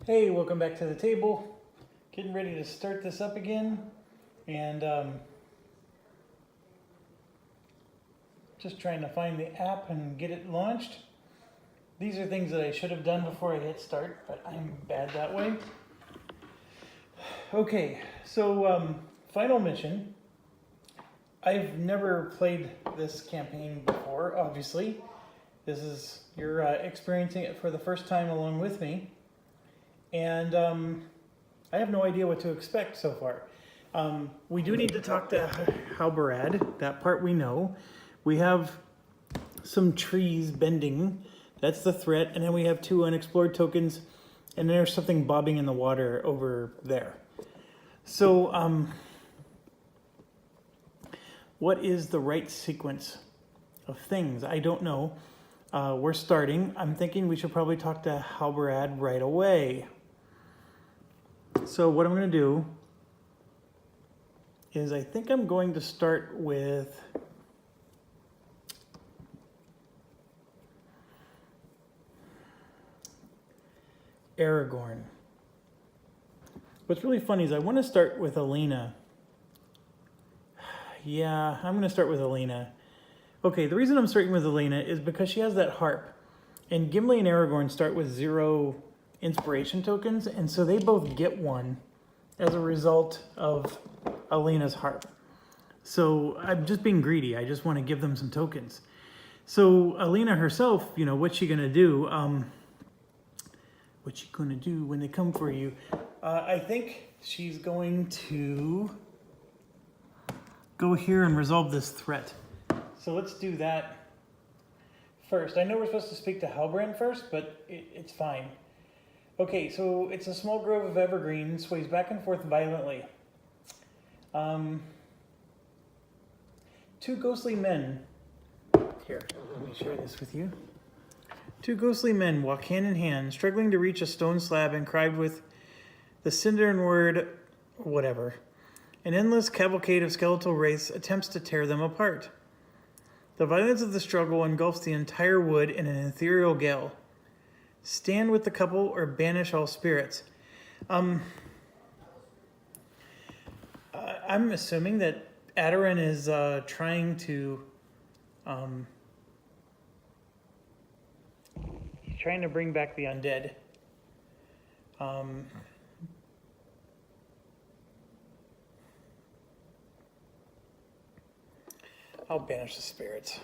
Hey, welcome back to the table. Getting ready to start this up again, and just trying to find the app and get it launched. These are things that I should have done before I hit start, but I'm bad that way. Okay, so final mission. I've never played this campaign before, obviously. You're experiencing it for the first time along with me. And I have no idea what to expect so far. We do need to talk to Halberad, that part we know. We have some trees bending, that's the threat, and then we have 2 unexplored tokens, and there's something bobbing in the water over there. So, what is the right sequence of things? I don't know. We're starting. I'm thinking we should probably talk to Halberad right away. So what I'm going to do is I think I'm going to start with Aragorn. What's really funny is I want to start with Aleena. Yeah, I'm going to start with Aleena. Okay, the reason I'm starting with Aleena is because she has that harp. And Gimli and Aragorn start with 0 inspiration tokens, and so they both get 1 as a result of Aleena's harp. So I'm just being greedy. I just want to give them some tokens. So Aleena herself, you know, what's she gonna do? What's she gonna do when they come for you? I think she's going to go here and resolve this threat. So let's do that first. I know we're supposed to speak to Halbrand first, but it's fine. Okay, so it's a small grove of evergreen, sways back and forth violently. 2 ghostly men, here, let me share this with you. 2 ghostly men walk hand in hand, struggling to reach a stone slab inscribed with the Sindarin word, whatever. An endless cavalcade of skeletal wraiths attempts to tear them apart. The violence of the struggle engulfs the entire wood in an ethereal gale. Stand with the couple or banish all spirits. I'm assuming that Aragorn is trying to he's trying to bring back the undead. I'll banish the spirits.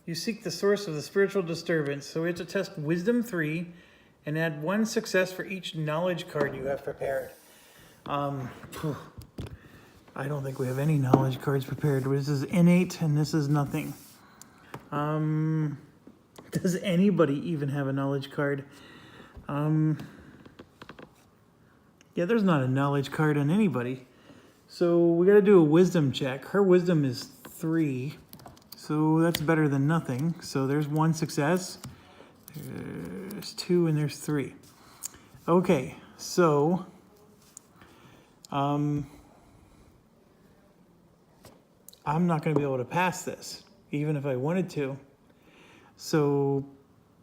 You seek the source of the spiritual disturbance, so we have to test Wisdom 3 and add 1 success for each knowledge card you have prepared. I don't think we have any knowledge cards prepared. This is innate and this is nothing. Does anybody even have a knowledge card? Yeah, there's not a knowledge card on anybody. So we got to do a wisdom check. Her wisdom is 3. So that's better than nothing. So there's 1 success. There's 2 and there's 3. Okay, so I'm not going to be able to pass this, even if I wanted to. So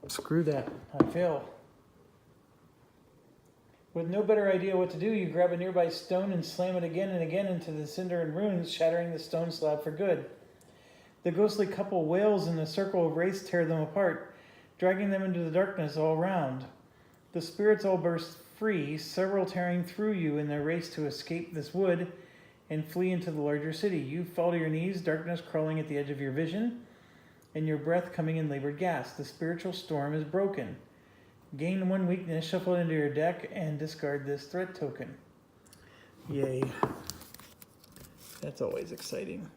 screw that. I fail. With no better idea what to do, you grab a nearby stone and slam it again and again into the cinder and runes, shattering the stone slab for good. The ghostly couple wails and the circle of wraiths tear them apart, dragging them into the darkness all around. The spirits all burst free, several tearing through you in their race to escape this wood and flee into the larger city. You fall to your knees, darkness crawling at the edge of your vision, and your breath coming in labored gasps. The spiritual storm is broken. Gain 1 weakness, shuffle it into your deck, and discard this threat token. Yay. That's always exciting.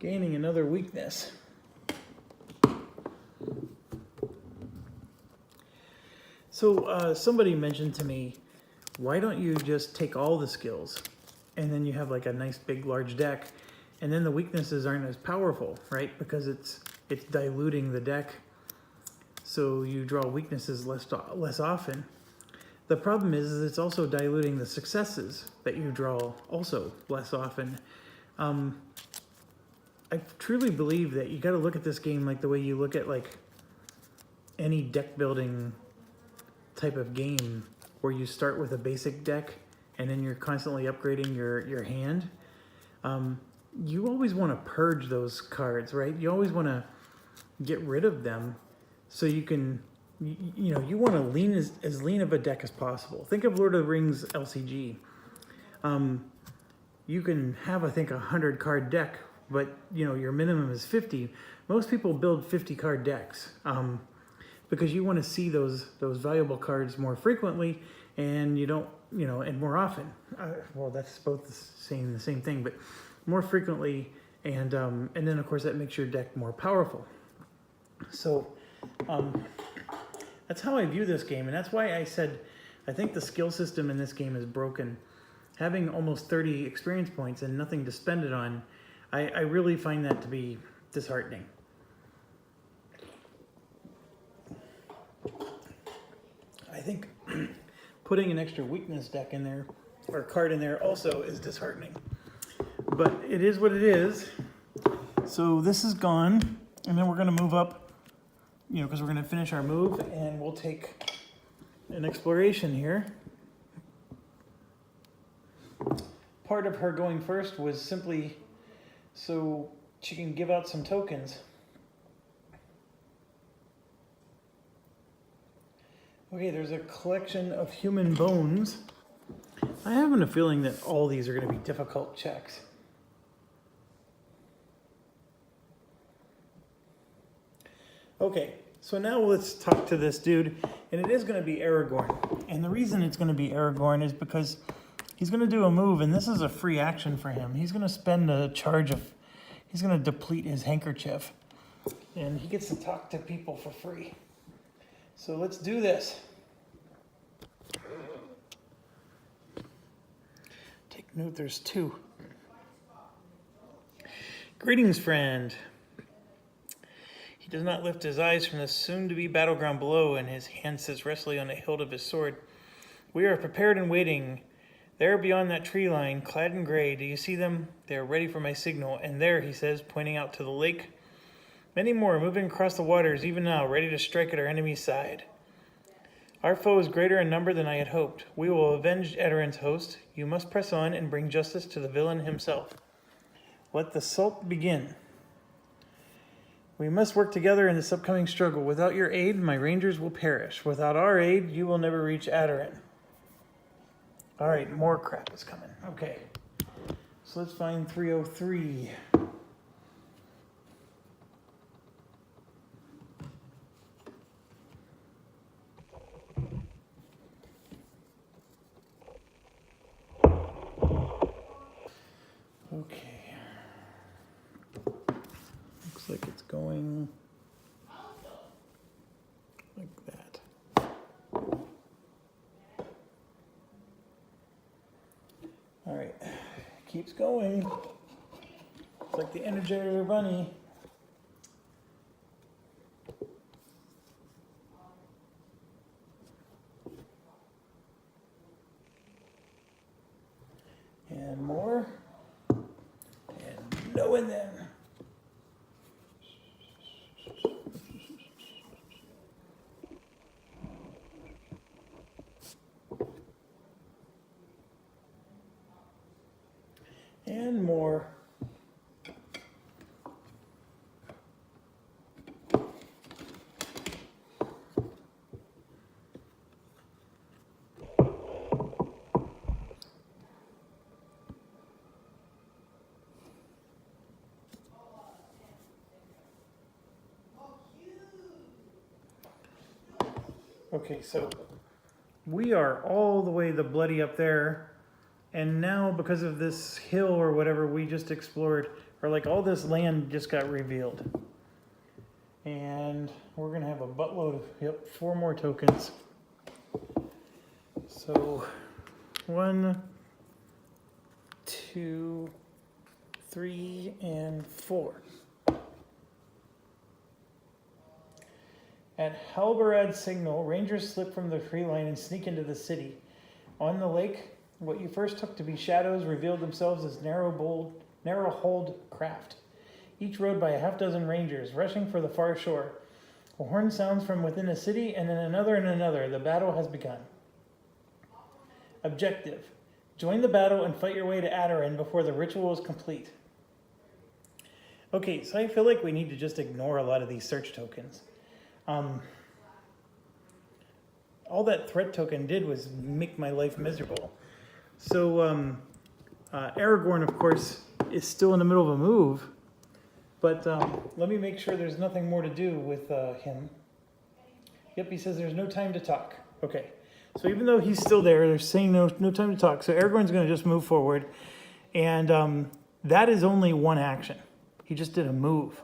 Gaining another weakness. So somebody mentioned to me, why don't you just take all the skills and then you have like a nice big large deck, and then the weaknesses aren't as powerful, right? Because it's diluting the deck, so you draw weaknesses less often. The problem is it's also diluting the successes that you draw also less often. I truly believe that you got to look at this game like the way you look at like any deck building type of game where you start with a basic deck and then you're constantly upgrading your hand, you always want to purge those cards, right? You always want to get rid of them so you can, you want to lean as lean of a deck as possible. Think of Lord of the Rings LCG. You can have, I think, 100 card deck, but your minimum is 50. Most people build 50 card decks because you want to see those valuable cards more frequently, and you don't, and more often. Well, that's both saying the same thing, but more frequently, and then of course that makes your deck more powerful. So that's how I view this game, and that's why I said I think the skill system in this game is broken. Having almost 30 experience points and nothing to spend it on, I really find that to be disheartening. I think putting an extra weakness deck in there, or card in there, also is disheartening. But it is what it is. So this is gone, and then we're going to move up, because we're going to finish our move, and we'll take an exploration here. Part of her going first was simply so she can give out some tokens. Okay, there's a collection of human bones. I have a feeling that all these are going to be difficult checks. Okay, so now let's talk to this dude, and it is going to be Aragorn. And the reason it's going to be Aragorn is because he's going to do a move, and this is a free action for him. He's going to spend a charge of, he's going to deplete his handkerchief, and he gets to talk to people for free. So let's do this. Take note, there's 2. Greetings, friend. He does not lift his eyes from the soon-to-be battleground below, and his hand sits restfully on the hilt of his sword. We are prepared and waiting. There beyond that tree line, clad in gray, do you see them? They are ready for my signal. And there, he says, pointing out to the lake, many more are moving across the waters even now, ready to strike at our enemy's side. Our foe is greater in number than I had hoped. We will avenge Edarin's host. You must press on and bring justice to the villain himself. Let the assault begin. We must work together in this upcoming struggle. Without your aid, my rangers will perish. Without our aid, you will never reach Adarin. All right, more crap is coming. Okay, so let's find 303. Okay, looks like it's going like that. All right, keeps going. It's like the Energizer Bunny. And more. And no, and then. And more. Okay, so we are all the way bloody up there, and now because of this hill or whatever we just explored, or like all this land just got revealed. And we're gonna have a buttload of, 4 more tokens. So 1, 2, 3, and 4. At Halberad's signal, rangers slip from the tree line and sneak into the city. On the lake, what you first took to be shadows revealed themselves as narrow-hulled craft, each rowed by a half-dozen rangers, rushing for the far shore. A horn sounds from within a city, and then another and another. The battle has begun. Objective. Join the battle and fight your way to Adoran before the ritual is complete. Okay, so I feel like we need to just ignore a lot of these search tokens. All that threat token did was make my life miserable. So Aragorn, of course, is still in the middle of a move. But let me make sure there's nothing more to do with him. Yep, he says there's no time to talk. Okay, so even though he's still there, they're saying no time to talk. So Aragorn's going to just move forward. And that is only one action. He just did a move.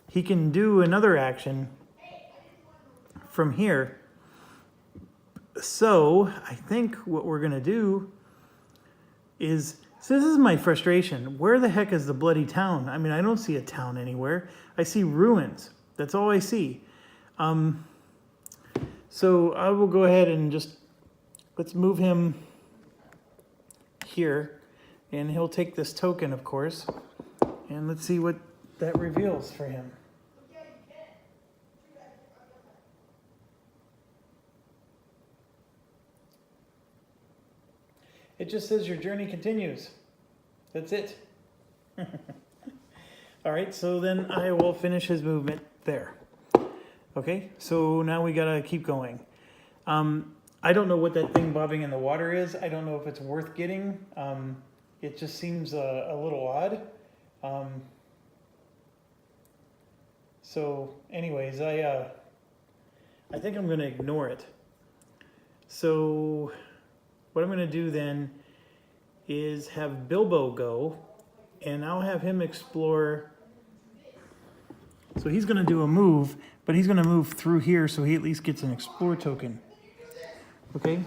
He can do another action from here. So I think what we're going to do is... So this is my frustration. Where the heck is the bloody town? I mean, I don't see a town anywhere. I see ruins. That's all I see. So I will go ahead and just, let's move him here. And he'll take this token, of course. And let's see what that reveals for him. It just says your journey continues. That's it. All right, so then I will finish his movement there. Okay, so now we gotta keep going. I don't know what that thing bobbing in the water is. I don't know if it's worth getting. It just seems a little odd. So anyways, I think I'm gonna ignore it. So what I'm going to do then is have Bilbo go, and I'll have him explore. So he's going to do a move, but he's going to move through here so he at least gets an explore token. Okay,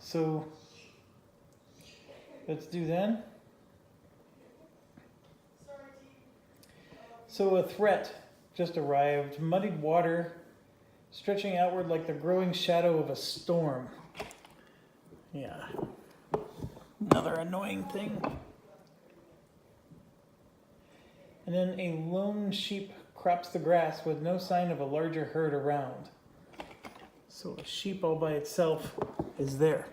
so let's do that. So a threat just arrived. Muddied water stretching outward like the growing shadow of a storm. Yeah, another annoying thing. And then a lone sheep crops the grass with no sign of a larger herd around. So a sheep all by itself is there.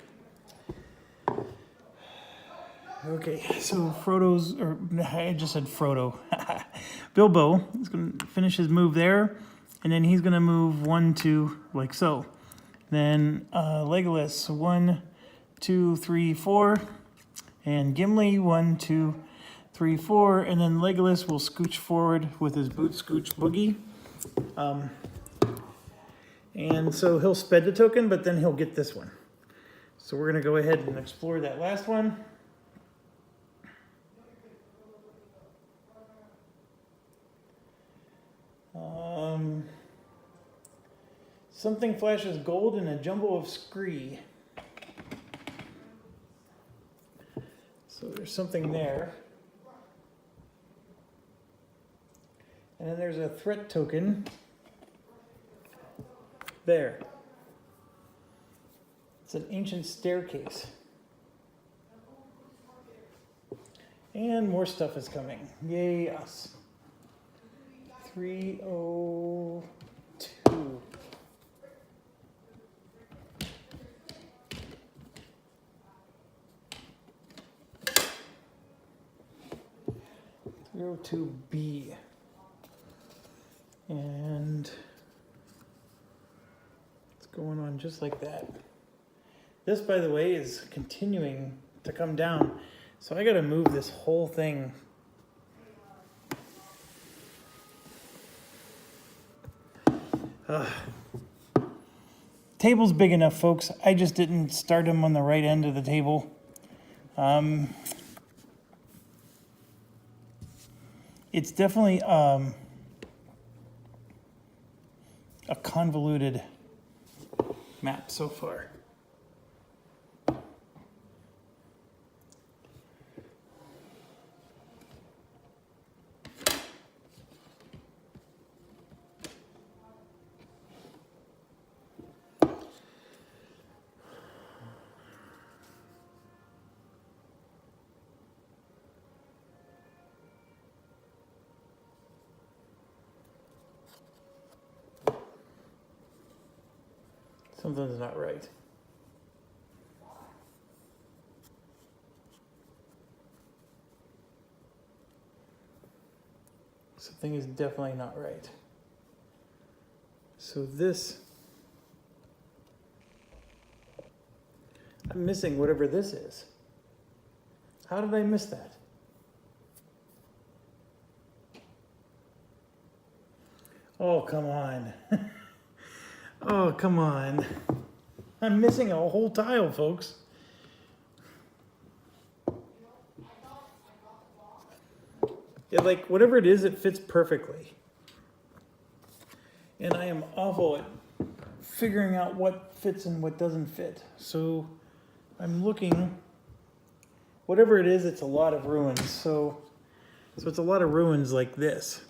Okay, so I just said Frodo. Bilbo is going to finish his move there, and then he's going to move 1, 2, like so. Then Legolas, 1, 2, 3, 4, and Gimli 1, 2, 3, 4, and then Legolas will scooch forward with his boot scooch boogie. And so he'll sped the token, but then he'll get this one. So we're going to go ahead and explore that last one. Something flashes gold in a jumble of scree. So there's something there. And then there's a threat token there. It's an ancient staircase. And more stuff is coming. Yay, us. 302. To B, and it's going on just like that. This, by the way, is continuing to come down, so I got to move this whole thing. Table's big enough, folks. I just didn't start them on the right end of the table. It's definitely a convoluted map so far. Something's not right. Something is definitely not right. So this, I'm missing whatever this is. How did I miss that? Oh, come on. Oh, come on. I'm missing a whole tile, folks. Yeah, like, whatever it is, it fits perfectly. And I am awful at figuring out what fits and what doesn't fit. So I'm looking, whatever it is, it's a lot of ruins. So it's a lot of ruins like this.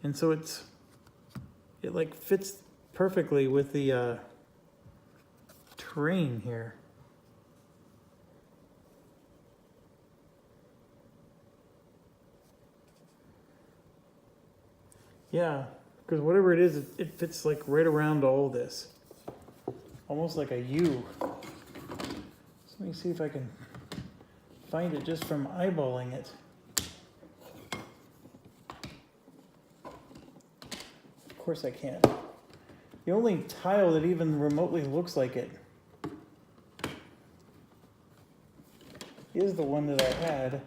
And so it like fits perfectly with the terrain here. Yeah, because whatever it is, it fits like right around all this. Almost like a U. So let me see if I can find it just from eyeballing it. Of course I can't. The only tile that even remotely looks like it is the one that I had.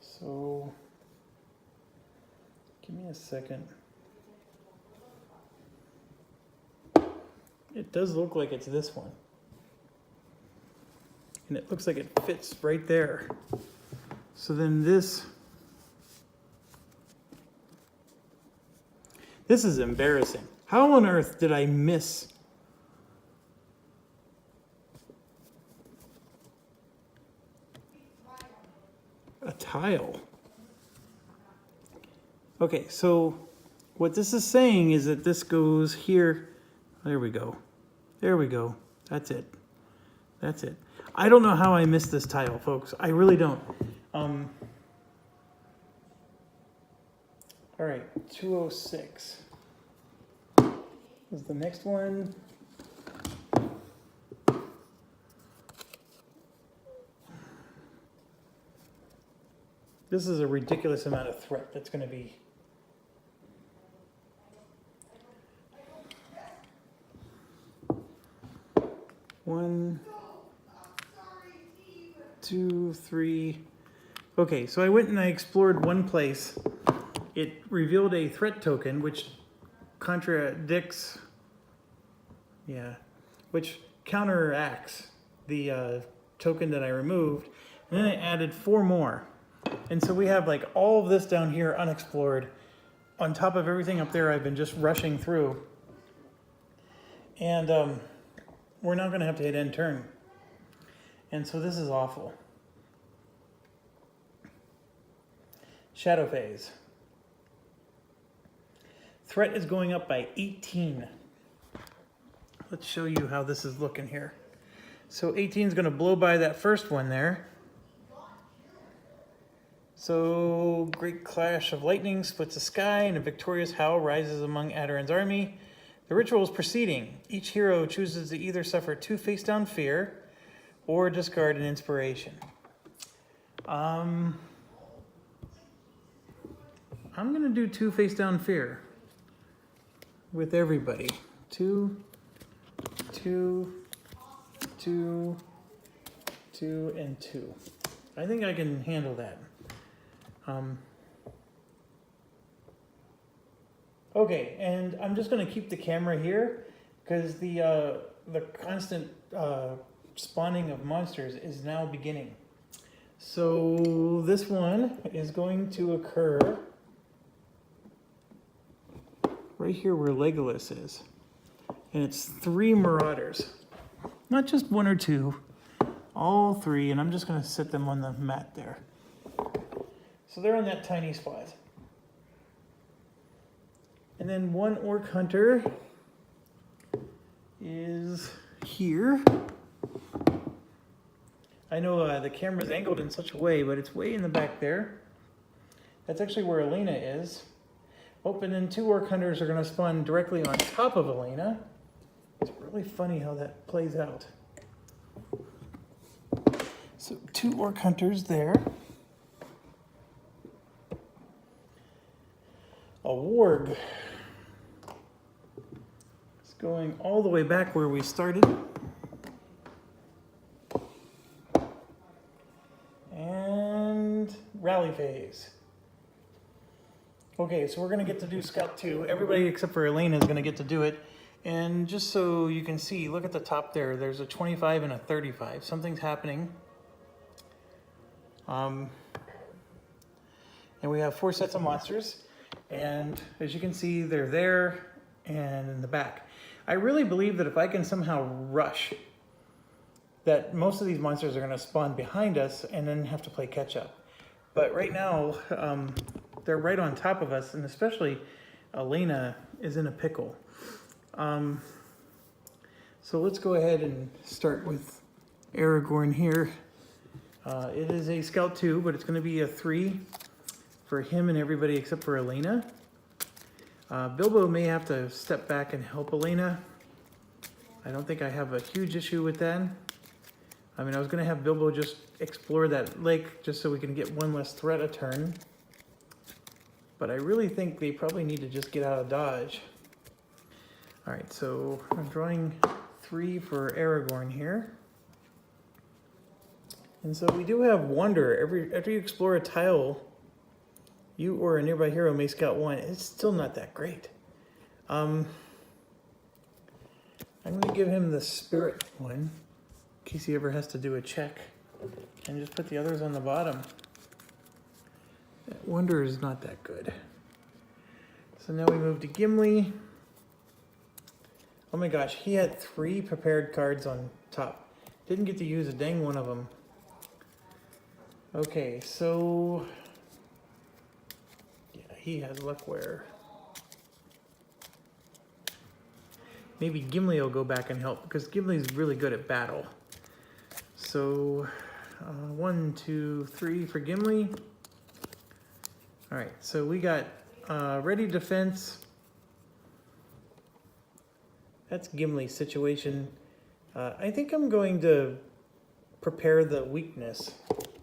So, give me a second. It does look like it's this one. And it looks like it fits right there. So then this is embarrassing. How on earth did I miss a tile? Okay, so what this is saying is that this goes here. There we go. There we go. That's it. That's it. I don't know how I missed this tile, folks. I really don't. All right, 206 is the next one. This is a ridiculous amount of threat that's going to be. One, 2, 3. Okay, so I went and I explored one place. It revealed a threat token, which contradicts, which counteracts the token that I removed. And then I added 4 more. And so we have like all of this down here unexplored on top of everything up there I've been just rushing through. And we're now going to have to hit end turn. And so this is awful. Shadow phase. Threat is going up by 18. Let's show you how this is looking here. So 18 is going to blow by that first one there. So great clash of lightning splits the sky and a victorious howl rises among Adoran's army. The ritual is proceeding. Each hero chooses to either suffer 2 face down fear or discard an inspiration. I'm going to do 2 face down fear with everybody. 2, 2, 2, 2, and 2. I think I can handle that. Okay, and I'm just going to keep the camera here because the constant spawning of monsters is now beginning. So this one is going to occur right here where Legolas is. And it's 3 marauders. Not just 1 or 2, all 3, and I'm just going to set them on the mat there. So they're on that tiny spot. And then 1 orc hunter is here. I know the camera's angled in such a way, but it's way in the back there. That's actually where Aleena is. Oh, and then 2 orc hunters are going to spawn directly on top of Aleena. It's really funny how that plays out. So 2 orc hunters there. A warg. It's going all the way back where we started. And rally phase. Okay, so we're going to get to do Scout 2. Everybody except for Aleena is going to get to do it. And just so you can see, look at the top there. There's a 25 and a 35. Something's happening. And we have 4 sets of monsters. And as you can see, they're there and in the back. I really believe that if I can somehow rush, that most of these monsters are going to spawn behind us and then have to play catch up. But right now, they're right on top of us, and especially Aleena is in a pickle. So let's go ahead and start with Aragorn here. It is a Scout 2, but it's going to be a 3 for him and everybody except for Aleena. Bilbo may have to step back and help Aleena. I don't think I have a huge issue with that. I mean, I was going to have Bilbo just explore that lake just so we can get 1 less threat a turn. But I really think they probably need to just get out of dodge. All right, so I'm drawing 3 for Aragorn here. And so we do have Wander. After you explore a tile, you or a nearby hero may scout 1. It's still not that great. I'm going to give him the Spirit one, in case he ever has to do a check. And just put the others on the bottom. That Wander is not that good. So now we move to Gimli. Oh my gosh, he had 3 prepared cards on top. Didn't get to use a dang one of them. Okay, so yeah, he has Luckware. Maybe Gimli will go back and help because Gimli's really good at battle. So 1, 2, 3 for Gimli. All right, so we got ready defense. That's Gimli's situation. I think I'm going to prepare the weakness.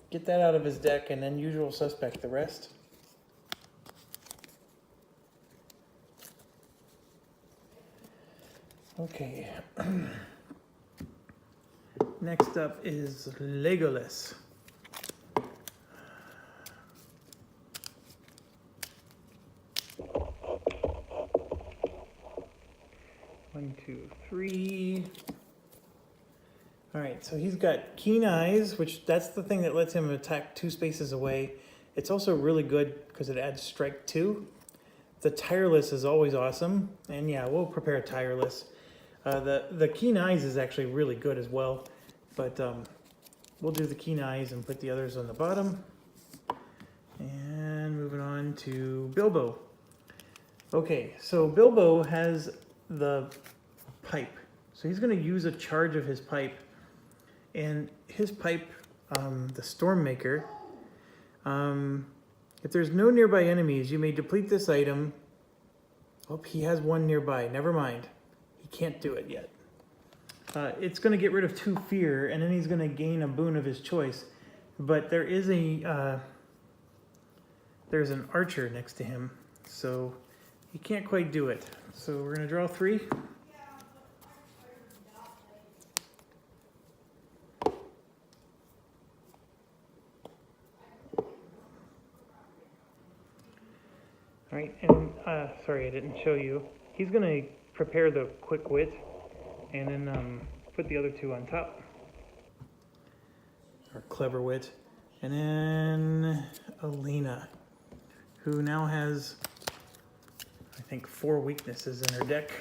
Get that out of his deck and then usual suspect the rest. Okay. Next up is Legolas. One, 2, 3. All right, so he's got Keen Eyes, which that's the thing that lets him attack 2 spaces away. It's also really good because it adds Strike 2. The Tireless is always awesome, and yeah, we'll prepare Tireless. The Keen Eyes is actually really good as well, but we'll do the Keen Eyes and put the others on the bottom. And moving on to Bilbo. Okay, so Bilbo has the pipe. So he's going to use a charge of his pipe. And his pipe, the Stormmaker, if there's no nearby enemies, you may deplete this item. Oh, he has 1 nearby. Never mind. He can't do it yet. It's going to get rid of 2 fear, and then he's going to gain a boon of his choice. But there is there's an archer next to him, so he can't quite do it. So we're going to draw 3. All right, and sorry I didn't show you. He's going to prepare the Quick Wit and then put the other 2 on top. Or Clever Wit. And then Aleena, who now has, I think, 4 weaknesses in her deck.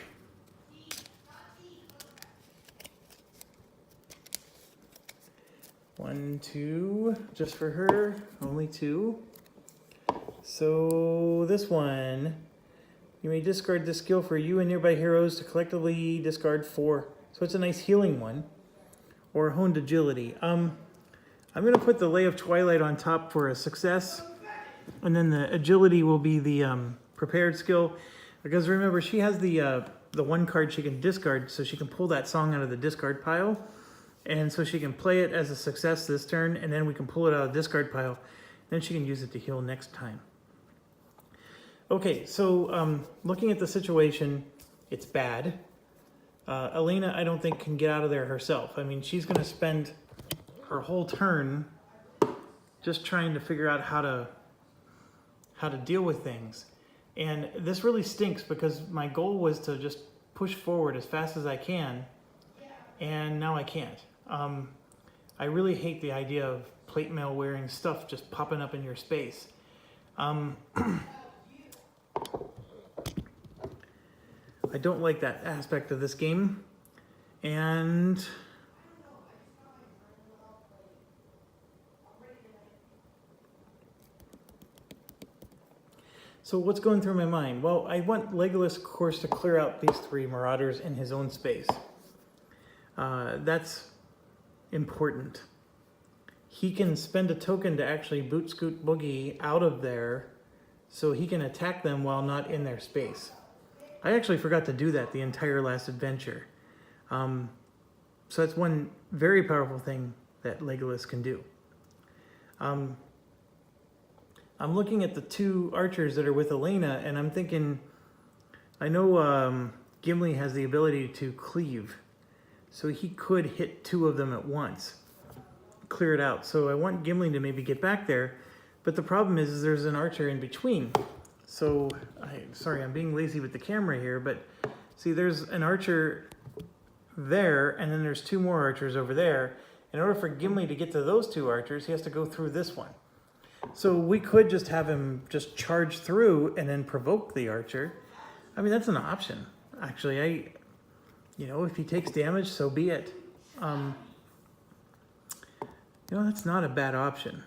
One, 2, just for her, only 2. So this one, you may discard this skill for you and nearby heroes to collectively discard 4. So it's a nice healing one. Or Honed Agility. I'm going to put the Lay of Twilight on top for a success, and then the agility will be the prepared skill, because remember, she has the one card she can discard, so she can pull that song out of the discard pile, and so she can play it as a success this turn, and then we can pull it out of the discard pile, then she can use it to heal next time. Okay, so looking at the situation, it's bad. Aleena, I don't think, can get out of there herself. I mean, she's going to spend her whole turn just trying to figure out how to deal with things. And this really stinks because my goal was to just push forward as fast as I can, and now I can't. I really hate the idea of plate mail wearing stuff just popping up in your space. I don't like that aspect of this game, and so what's going through my mind? Well, I want Legolas, of course, to clear out these 3 marauders in his own space. That's important. He can spend a token to actually boot scoot boogie out of there so he can attack them while not in their space. I actually forgot to do that the entire last adventure. So that's one very powerful thing that Legolas can do. I'm looking at the 2 archers that are with Aleena, and I'm thinking, I know Gimli has the ability to cleave, so he could hit 2 of them at once, clear it out. So I want Gimli to maybe get back there, but the problem is there's an archer in between. So, sorry, I'm being lazy with the camera here, but see, there's an archer there, and then there's 2 more archers over there. In order for Gimli to get to those 2 archers, he has to go through this one. So we could just have him just charge through and then provoke the archer. I mean, that's an option. Actually, if he takes damage, so be it. That's not a bad option.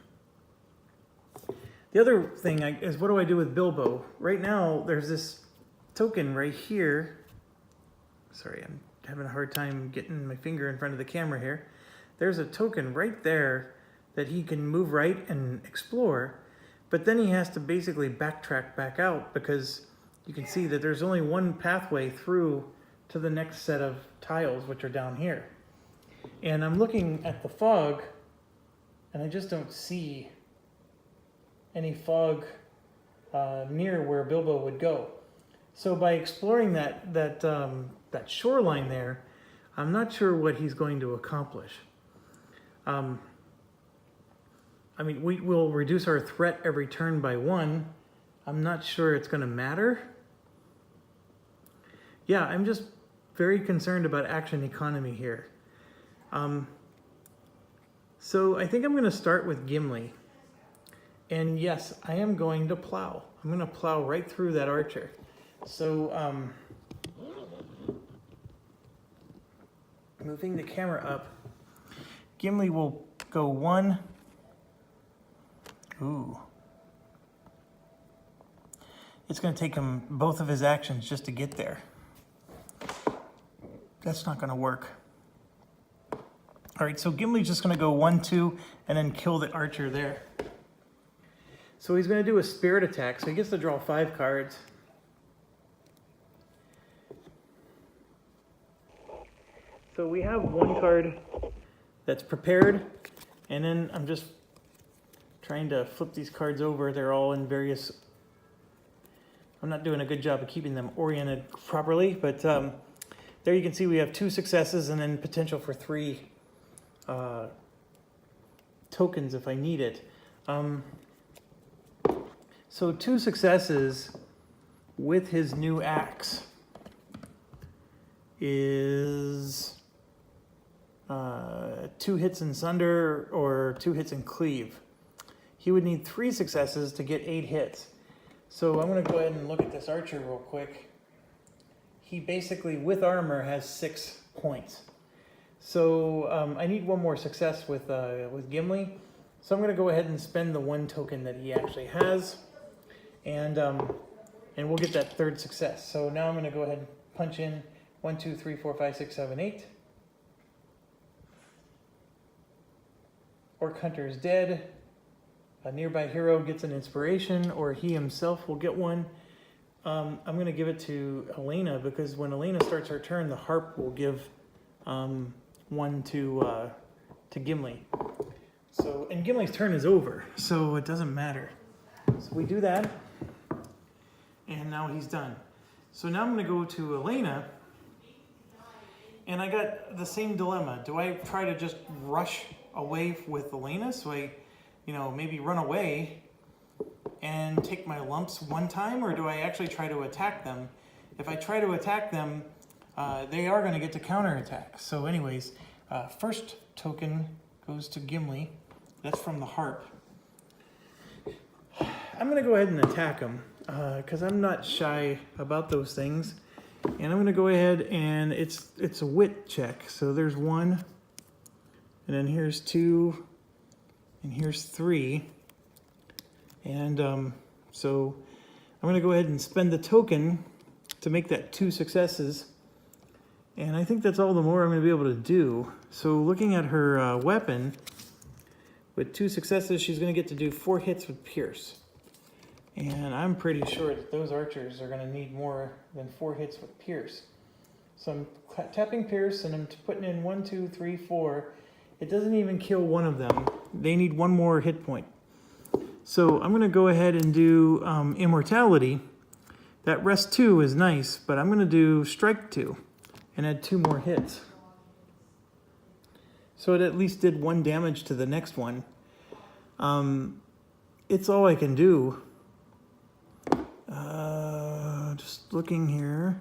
The other thing is, what do I do with Bilbo? Right now, there's this token right here. Sorry, I'm having a hard time getting my finger in front of the camera here. There's a token right there that he can move right and explore, but then he has to basically backtrack back out because you can see that there's only one pathway through to the next set of tiles, which are down here. And I'm looking at the fog, and I just don't see any fog near where Bilbo would go. So by exploring that shoreline there, I'm not sure what he's going to accomplish. I mean, we will reduce our threat every turn by 1. I'm not sure it's going to matter. Yeah, I'm just very concerned about action economy here. So I think I'm going to start with Gimli. And yes, I am going to plow. I'm going to plow right through that archer. So, moving the camera up, Gimli will go 1. Ooh. It's going to take him both of his actions just to get there. That's not going to work. All right, so Gimli's just going to go 1, 2, and then kill the archer there. So he's going to do a spirit attack, so he gets to draw 5 cards. So we have 1 card that's prepared, and then I'm just trying to flip these cards over. They're all in various... I'm not doing a good job of keeping them oriented properly, but there you can see we have 2 successes and then potential for 3 tokens if I need it. So 2 successes with his new axe is 2 hits in Sunder or 2 hits in Cleave. He would need 3 successes to get 8 hits. So I'm going to go ahead and look at this archer real quick. He basically, with armor, has 6 points. So I need 1 more success with Gimli. So I'm going to go ahead and spend the 1 token that he actually has. And we'll get that 3rd success. So now I'm going to go ahead and punch in 1, 2, 3, 4, 5, 6, 7, 8. Orc Hunter is dead. A nearby hero gets an inspiration, or he himself will get one. I'm going to give it to Aleena, because when Aleena starts her turn, the harp will give one to Gimli. So, and Gimli's turn is over, so it doesn't matter. So we do that, and now he's done. So now I'm going to go to Aleena, and I got the same dilemma. Do I try to just rush away with Aleena, so I, maybe run away and take my lumps one time, or do I actually try to attack them? If I try to attack them, they are going to get to counterattack. So anyways, first token goes to Gimli. That's from the harp. I'm going to go ahead and attack him, because I'm not shy about those things. And I'm going to go ahead and it's a wit check. So there's 1, and then here's 2, and here's 3. And so I'm going to go ahead and spend the token to make that 2 successes. And I think that's all the more I'm going to be able to do. So looking at her weapon, with 2 successes, she's going to get to do 4 hits with Pierce. And I'm pretty sure that those archers are going to need more than 4 hits with Pierce. So I'm tapping Pierce, and I'm putting in 1, 2, 3, 4. It doesn't even kill one of them. They need 1 more hit point. So I'm going to go ahead and do Immortality. That rest 2 is nice, but I'm going to do Strike 2 and add 2 more hits. So it at least did 1 damage to the next one. It's all I can do. Just looking here.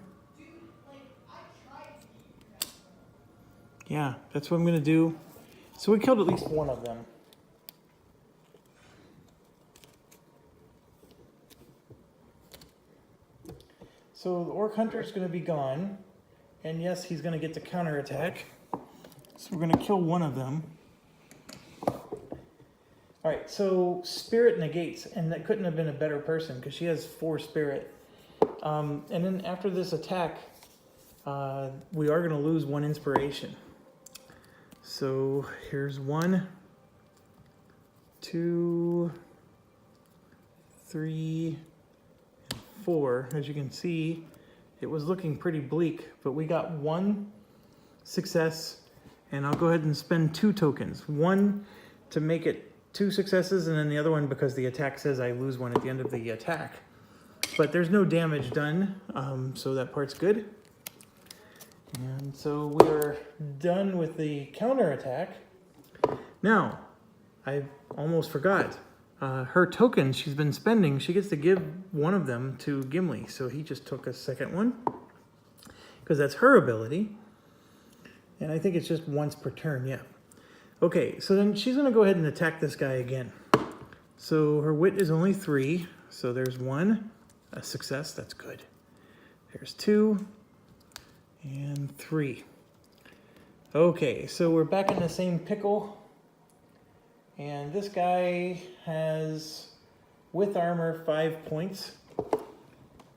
Yeah, that's what I'm going to do. So we killed at least 1 of them. So the Orc Hunter is going to be gone. And yes, he's going to get to counterattack. So we're going to kill 1 of them. Alright, so Spirit negates, and that couldn't have been a better person, because she has 4 Spirit. And then after this attack, we are going to lose 1 inspiration. So here's 1, 2, 3, 4. As you can see, it was looking pretty bleak, but we got 1 success, and I'll go ahead and spend 2 tokens. 1 to make it 2 successes, and then the other one because the attack says I lose 1 at the end of the attack. But there's no damage done, so that part's good. And so we are done with the counterattack. Now, I almost forgot. Her tokens she's been spending, she gets to give 1 of them to Gimli. So he just took a second one, because that's her ability. And I think it's just once per turn, yeah. Okay, so then she's going to go ahead and attack this guy again. So her wit is only 3, so there's 1. A success, that's good. There's 2 and 3. Okay, so we're back in the same pickle. And this guy has, with armor, 5 points.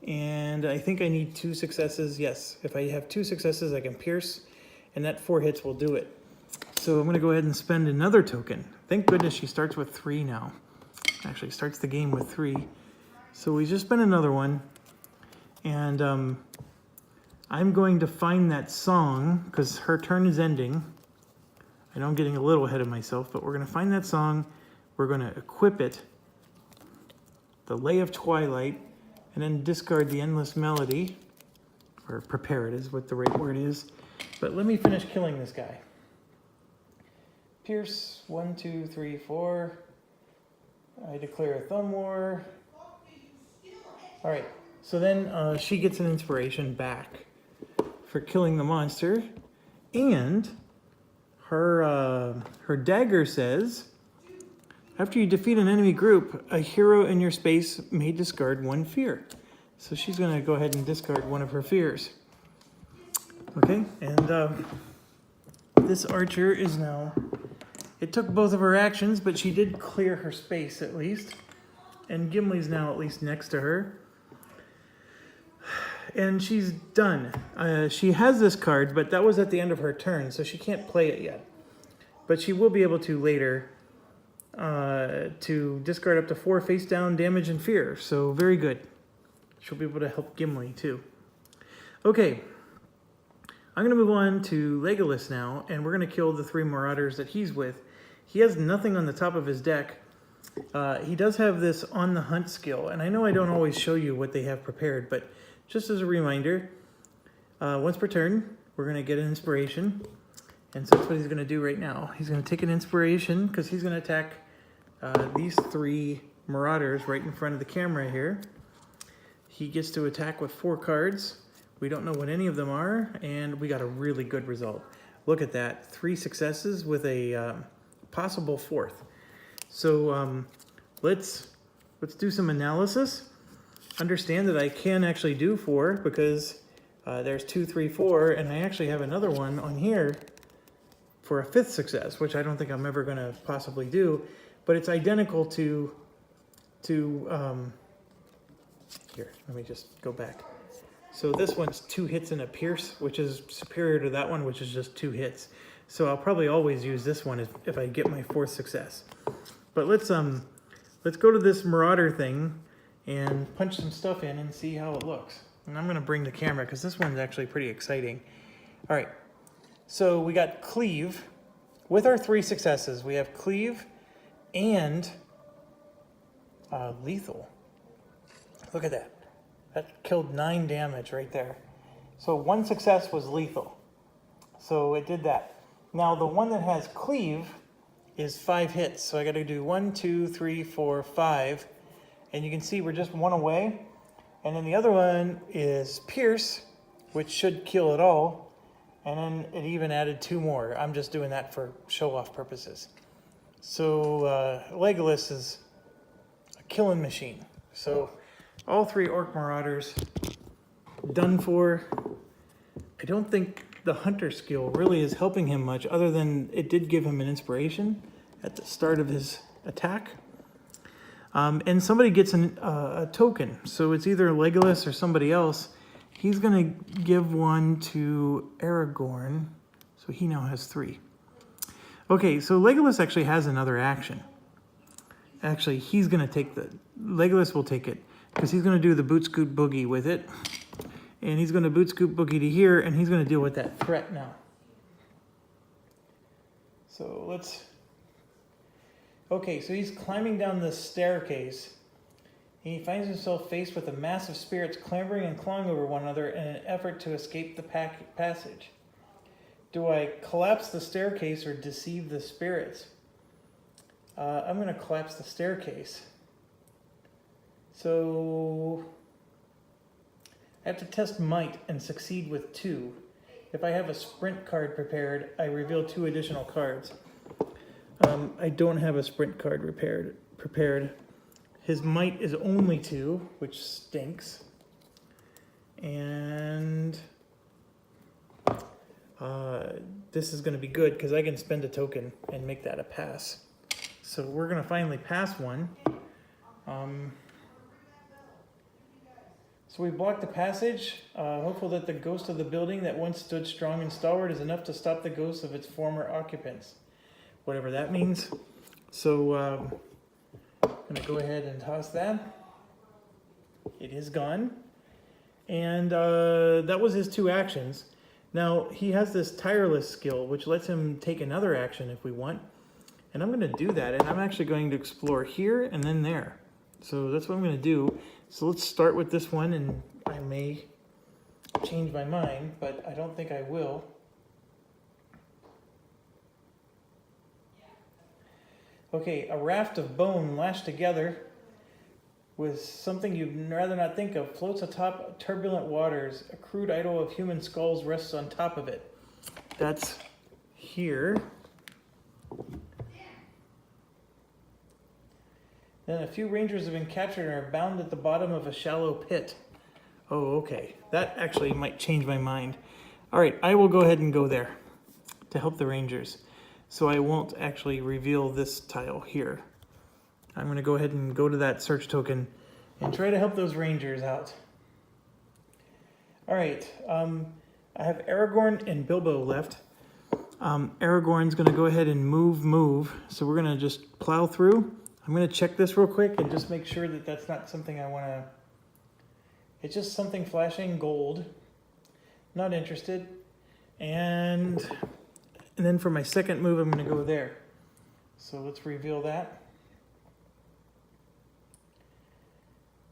And I think I need 2 successes. Yes, if I have 2 successes, I can pierce, and that 4 hits will do it. So I'm going to go ahead and spend another token. Thank goodness she starts with 3 now. Actually, starts the game with 3. So we just spent another one. And I'm going to find that song, because her turn is ending. I know I'm getting a little ahead of myself, but we're going to find that song. We're going to equip it, the Lay of Twilight, and then discard the Endless Melody, or prepare it is what the right word is. But let me finish killing this guy. Pierce, 1, 2, 3, 4. I declare a Thumb War. All right, so then she gets an inspiration back for killing the monster, and her dagger says, after you defeat an enemy group, a hero in your space may discard 1 fear. So she's going to go ahead and discard 1 of her fears. Okay, and this archer is now, it took both of her actions, but she did clear her space at least. And Gimli's now at least next to her. And she's done. She has this card, but that was at the end of her turn, so she can't play it yet. But she will be able to later to discard up to 4 face down damage and fear. So very good. She'll be able to help Gimli too. Okay, I'm going to move on to Legolas now, and we're going to kill the 3 marauders that he's with. He has nothing on the top of his deck. He does have this on the hunt skill, and I know I don't always show you what they have prepared, but just as a reminder, once per turn, we're going to get an inspiration, and so that's what he's going to do right now. He's going to take an inspiration because he's going to attack these 3 marauders right in front of the camera here. He gets to attack with 4 cards. We don't know what any of them are, and we got a really good result. Look at that, 3 successes with a possible 4th. So let's do some analysis. Understand that I can actually do 4 because there's 2, 3, 4, and I actually have another one on here for a 5th success, which I don't think I'm ever going to possibly do, but it's identical to here, let me just go back. So this one's 2 hits and a pierce, which is superior to that one, which is just 2 hits. So I'll probably always use this one if I get my 4th success. But let's go to this marauder thing and punch some stuff in and see how it looks. And I'm going to bring the camera because this one's actually pretty exciting. All right, so we got cleave with our 3 successes. We have cleave and lethal. Look at that. That killed 9 damage right there. So 1 success was lethal. So it did that. Now the one that has cleave is 5 hits. So I got to do 1, 2, 3, 4, 5. And you can see we're just 1 away. And then the other one is pierce, which should kill it all. And then it even added 2 more. I'm just doing that for show-off purposes. So Legolas is a killing machine. So all 3 orc marauders done for. I don't think the hunter skill really is helping him much, other than it did give him an inspiration at the start of his attack. And somebody gets a token, so it's either Legolas or somebody else. He's going to give one to Aragorn, so he now has 3. Okay, so Legolas actually has another action. Actually, he's going to take Legolas will take it, because he's going to do the boot scoot boogie with it. And he's going to boot scoot boogie to here, and he's going to deal with that threat now. So let's... Okay, so he's climbing down this staircase. And he finds himself faced with a mass of spirits clambering and clawing over one another in an effort to escape the passage. Do I collapse the staircase or deceive the spirits? I'm going to collapse the staircase. So I have to test might and succeed with 2. If I have a sprint card prepared, I reveal 2 additional cards. I don't have a sprint card prepared. His might is only 2, which stinks. And this is going to be good because I can spend a token and make that a pass. So we're going to finally pass one. So we blocked the passage, hopeful that the ghost of the building that once stood strong and stalwart is enough to stop the ghosts of its former occupants. Whatever that means. So I'm going to go ahead and toss that. It is gone. And that was his 2 actions. Now he has this tireless skill, which lets him take another action if we want. And I'm going to do that, and I'm actually going to explore here and then there. So that's what I'm going to do. So let's start with this one, and I may change my mind, but I don't think I will. Okay, a raft of bone lashed together with something you'd rather not think of floats atop turbulent waters. A crude idol of human skulls rests on top of it. That's here. Then a few rangers have been captured and are bound at the bottom of a shallow pit. Oh, okay. That actually might change my mind. All right, I will go ahead and go there to help the rangers. So I won't actually reveal this tile here. I'm going to go ahead and go to that search token and try to help those rangers out. All right, I have Aragorn and Bilbo left. Aragorn's going to go ahead and move. So we're going to just plow through. I'm going to check this real quick and just make sure that that's not something I want to... It's just something flashing gold. Not interested. And then for my second move, I'm going to go there. So let's reveal that.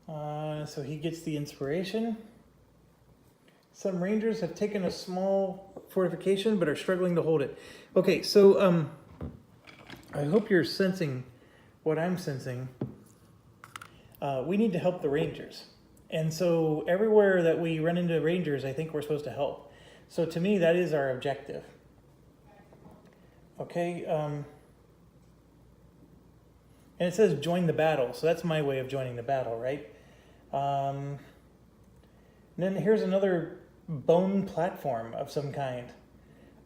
So he gets the inspiration. Some rangers have taken a small fortification but are struggling to hold it. Okay, so I hope you're sensing what I'm sensing. We need to help the rangers. And so everywhere that we run into rangers, I think we're supposed to help. So to me, that is our objective. Okay, and it says join the battle. So that's my way of joining the battle, right? And then here's another bone platform of some kind.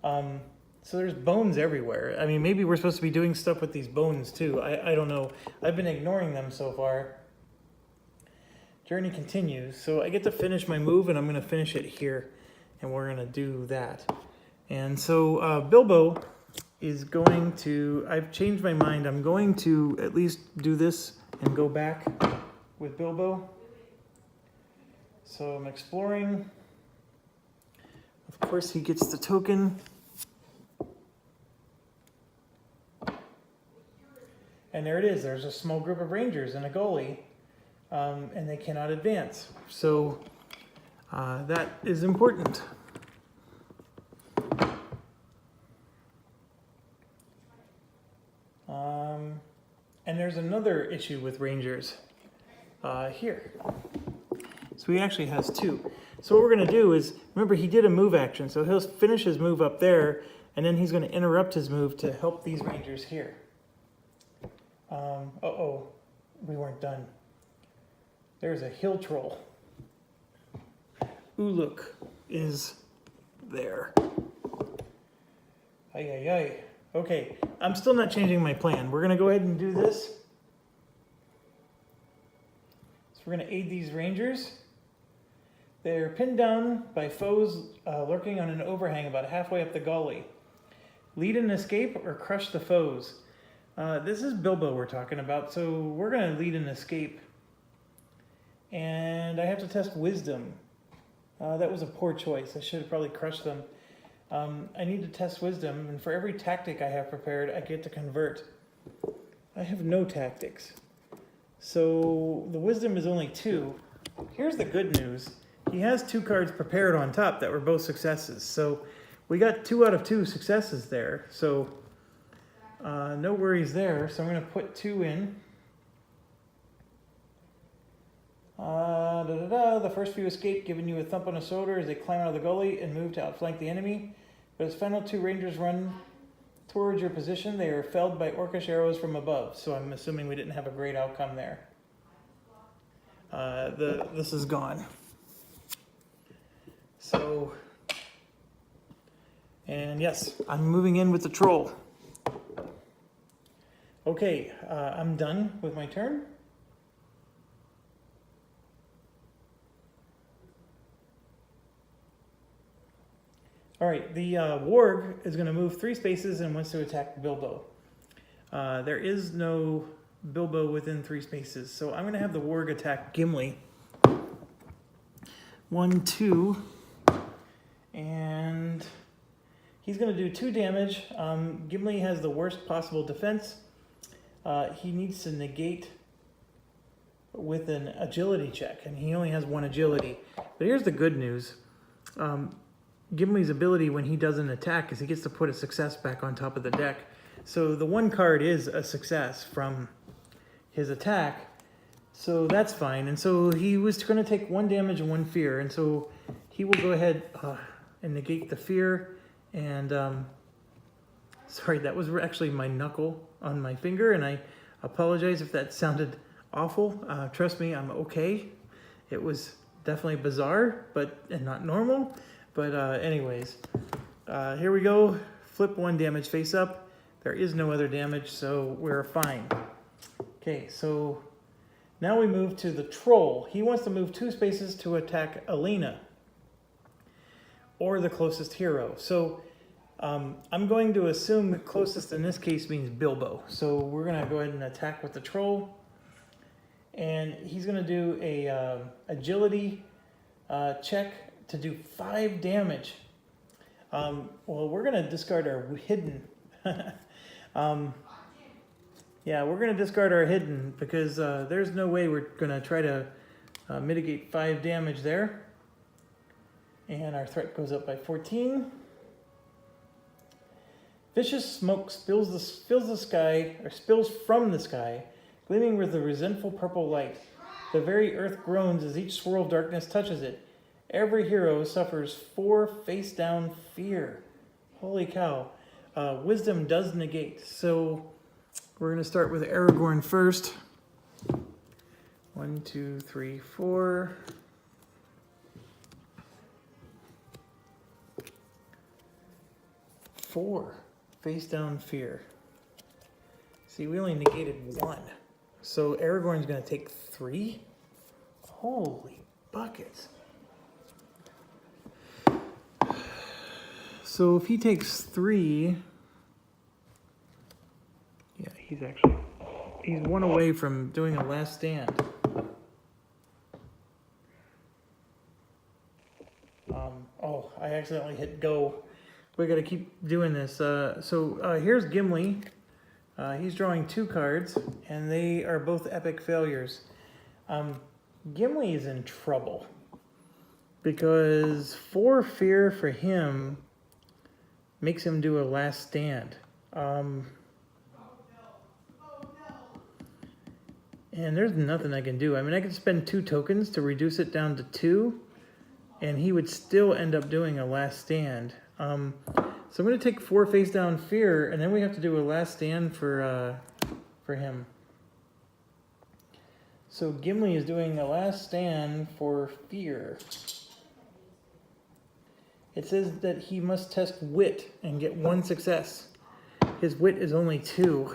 So there's bones everywhere. I mean, maybe we're supposed to be doing stuff with these bones too. I don't know. I've been ignoring them so far. Journey continues. So I get to finish my move, and I'm going to finish it here. And we're going to do that. And so Bilbo is going to... I've changed my mind. I'm going to at least do this and go back with Bilbo. So I'm exploring. Of course, he gets the token. And there it is. There's a small group of rangers and a goalie, and they cannot advance. So that is important. And there's another issue with rangers here. So he actually has two. So what we're going to do is, remember, he did a move action. So he'll finish his move up there, and then he's going to interrupt his move to help these rangers here. Uh-oh, we weren't done. There's a hill troll. Uluk is there. Ay, ay, ay. Okay, I'm still not changing my plan. We're going to go ahead and do this. So we're going to aid these rangers. They're pinned down by foes lurking on an overhang about halfway up the gully. Lead an escape or crush the foes. This is Bilbo we're talking about, so we're going to lead an escape. And I have to test wisdom. That was a poor choice. I should have probably crushed them. I need to test wisdom, and for every tactic I have prepared, I get to convert. I have no tactics. So the wisdom is only 2. Here's the good news. He has 2 cards prepared on top that were both successes. So we got 2 out of 2 successes there. So no worries there. So I'm going to put 2 in. The first few escape, giving you a thump on the shoulder as they climb out of the gully and move to outflank the enemy. But as final 2 rangers run towards your position, they are felled by orcish arrows from above. So I'm assuming we didn't have a great outcome there. This is gone. So, and yes, I'm moving in with the troll. Okay, I'm done with my turn. All right, the warg is going to move 3 spaces and wants to attack Bilbo. There is no Bilbo within 3 spaces, so I'm going to have the warg attack Gimli. 1, 2, and he's going to do 2 damage. Gimli has the worst possible defense. He needs to negate with an agility check, and he only has 1 agility. But here's the good news. Gimli's ability when he does an attack is he gets to put a success back on top of the deck. So the 1 card is a success from his attack. So that's fine. And so he was going to take 1 damage and 1 fear. And so he will go ahead and negate the fear. And sorry, that was actually my knuckle on my finger. And I apologize if that sounded awful. Trust me, I'm okay. It was definitely bizarre, and not normal. But anyways, here we go. Flip 1 damage face up. There is no other damage, so we're fine. Okay, so now we move to the troll. He wants to move 2 spaces to attack Aleena, or the closest hero. So I'm going to assume the closest in this case means Bilbo. So we're going to go ahead and attack with the troll. And he's going to do a agility check to do 5 damage. Well, we're going to discard our hidden. Yeah, we're going to discard our hidden because there's no way we're going to try to mitigate 5 damage there. And our threat goes up by 14. Vicious smoke spills from the sky, gleaming with a resentful purple light. The very earth groans as each swirl of darkness touches it. Every hero suffers 4 face-down fear. Holy cow. Wisdom does negate. So we're going to start with Aragorn first. 1, 2, 3, 4. Four. Face down fear. See, we only negated 1. So Aragorn's going to take 3? Holy buckets. So if he takes 3... Yeah, he's 1 away from doing a last stand. Oh, I accidentally hit go. We got to keep doing this. So here's Gimli. He's drawing 2 cards, and they are both epic failures. Gimli is in trouble because 4 fear for him makes him do a last stand. And there's nothing I can do. I mean, I could spend 2 tokens to reduce it down to 2, and he would still end up doing a last stand. So I'm going to take 4 face down fear, and then we have to do a last stand for him. So Gimli is doing a last stand for fear. It says that he must test wit and get 1 success. His wit is only 2.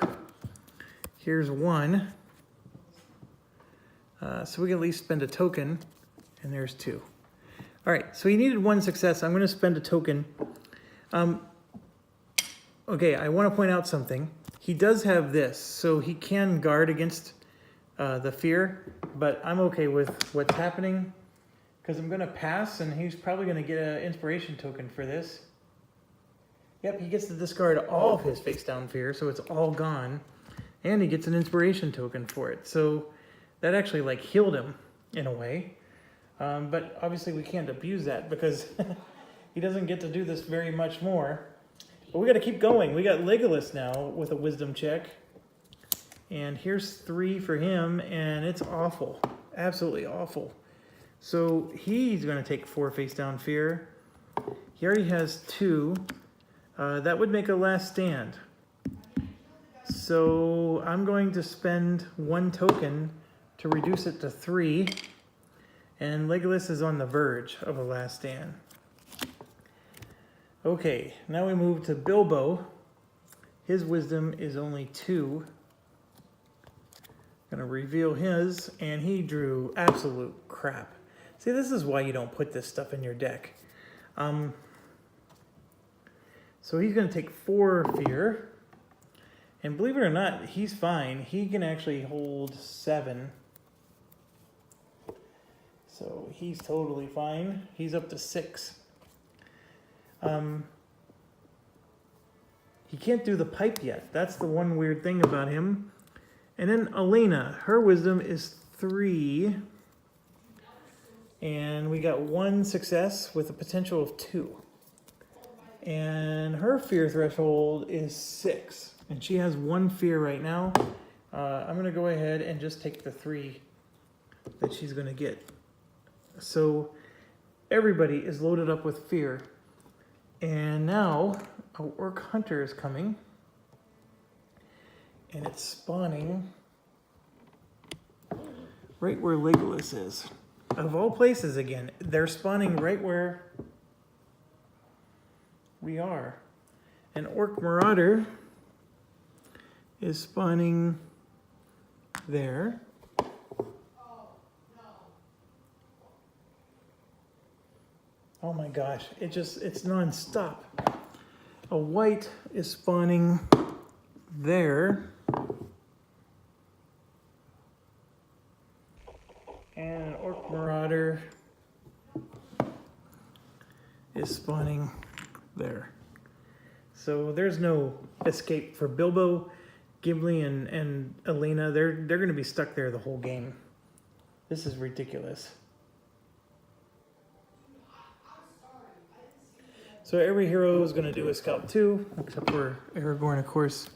Here's 1. So we can at least spend a token, and there's 2. All right, so he needed 1 success. I'm going to spend a token. Okay, I want to point out something. He does have this, so he can guard against the fear, but I'm okay with what's happening because I'm going to pass, and he's probably going to get an inspiration token for this. Yep, he gets to discard all of his face down fear, so it's all gone, and he gets an inspiration token for it. So that actually like healed him in a way. But obviously we can't abuse that because he doesn't get to do this very much more. But we got to keep going. We got Legolas now with a wisdom check. And here's 3 for him, and it's awful. Absolutely awful. So he's going to take 4 face down fear. He already has 2. That would make a last stand. So I'm going to spend 1 token to reduce it to 3. And Legolas is on the verge of a last stand. Okay, now we move to Bilbo. His wisdom is only 2. Gonna reveal his, and he drew absolute crap. See, this is why you don't put this stuff in your deck. So he's gonna take 4 fear. And believe it or not, he's fine. He can actually hold 7. So he's totally fine. He's up to 6. He can't do the pipe yet. That's the one weird thing about him. And then Aleena, her wisdom is 3. And we got 1 success with a potential of 2. And her fear threshold is 6. And she has 1 fear right now. I'm going to go ahead and just take the 3 that she's going to get. So everybody is loaded up with fear. And now a orc hunter is coming. And it's spawning right where Legolas is. Of all places again, they're spawning right where we are. An orc marauder is spawning there. Oh my gosh, it's non-stop. A white is spawning there. And an orc marauder is spawning there. So there's no escape for Bilbo, Gimli, and Aleena. They're going to be stuck there the whole game. This is ridiculous. So every hero is going to do a scout too, except for Aragorn, of course.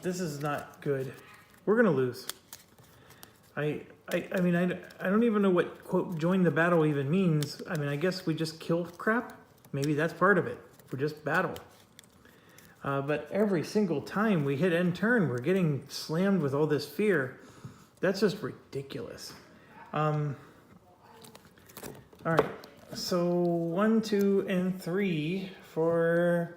This is not good. We're going to lose. I mean, I don't even know what, quote, join the battle even means. I mean, I guess we just kill crap. Maybe that's part of it. We just battle. But every single time we hit end turn, we're getting slammed with all this fear. That's just ridiculous. All right. So 1, 2, and 3 for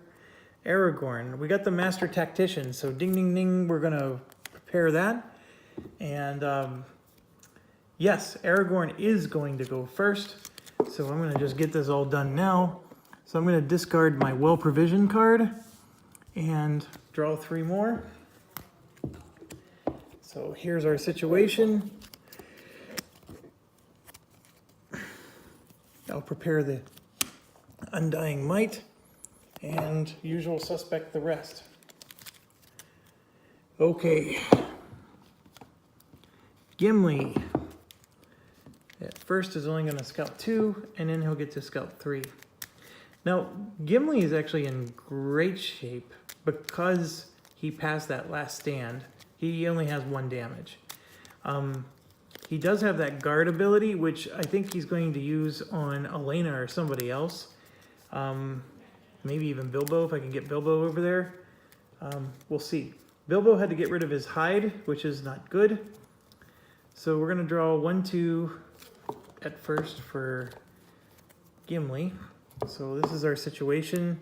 Aragorn. We got the Master Tactician. So ding, ding, ding. We're going to prepare that. And yes, Aragorn is going to go first. So I'm going to just get this all done now. So I'm going to discard my well-provisioned card and draw 3 more. So here's our situation. I'll prepare the Undying Might and usual suspect the rest. Okay. Gimli at first is only going to scout 2, and then he'll get to scout 3. Now, Gimli is actually in great shape because he passed that last stand. He only has 1 damage. He does have that guard ability, which I think he's going to use on Aleena or somebody else. Maybe even Bilbo, if I can get Bilbo over there. We'll see. Bilbo had to get rid of his hide, which is not good. So we're going to draw 1, 2 at first for Gimli. So this is our situation.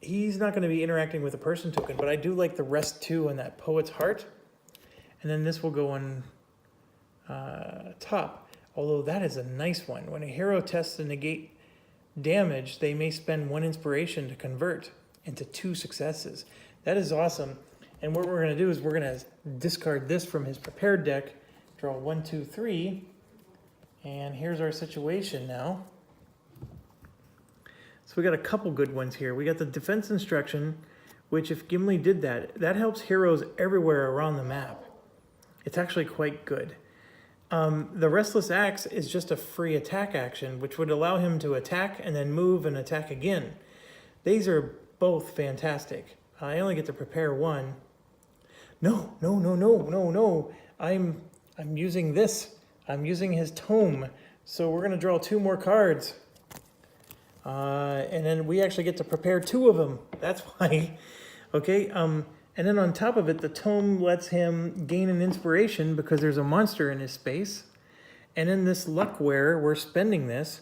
He's not going to be interacting with a person token, but I do like the rest 2 on that Poet's Heart. And then this will go on top. Although that is a nice one. When a hero tests to negate damage, they may spend 1 inspiration to convert into 2 successes. That is awesome. And what we're going to do is we're going to discard this from his prepared deck, draw 1, 2, 3, and here's our situation now. So we got a couple good ones here. We got the defense instruction, which if Gimli did that, that helps heroes everywhere around the map. It's actually quite good. The Restless Axe is just a free attack action, which would allow him to attack and then move and attack again. These are both fantastic. I only get to prepare 1. No. I'm using this. I'm using his tome. So we're going to draw 2 more cards. And then we actually get to prepare 2 of them. That's why. Okay. And then on top of it, the tome lets him gain an inspiration because there's a monster in his space. And in this luckware, we're spending this.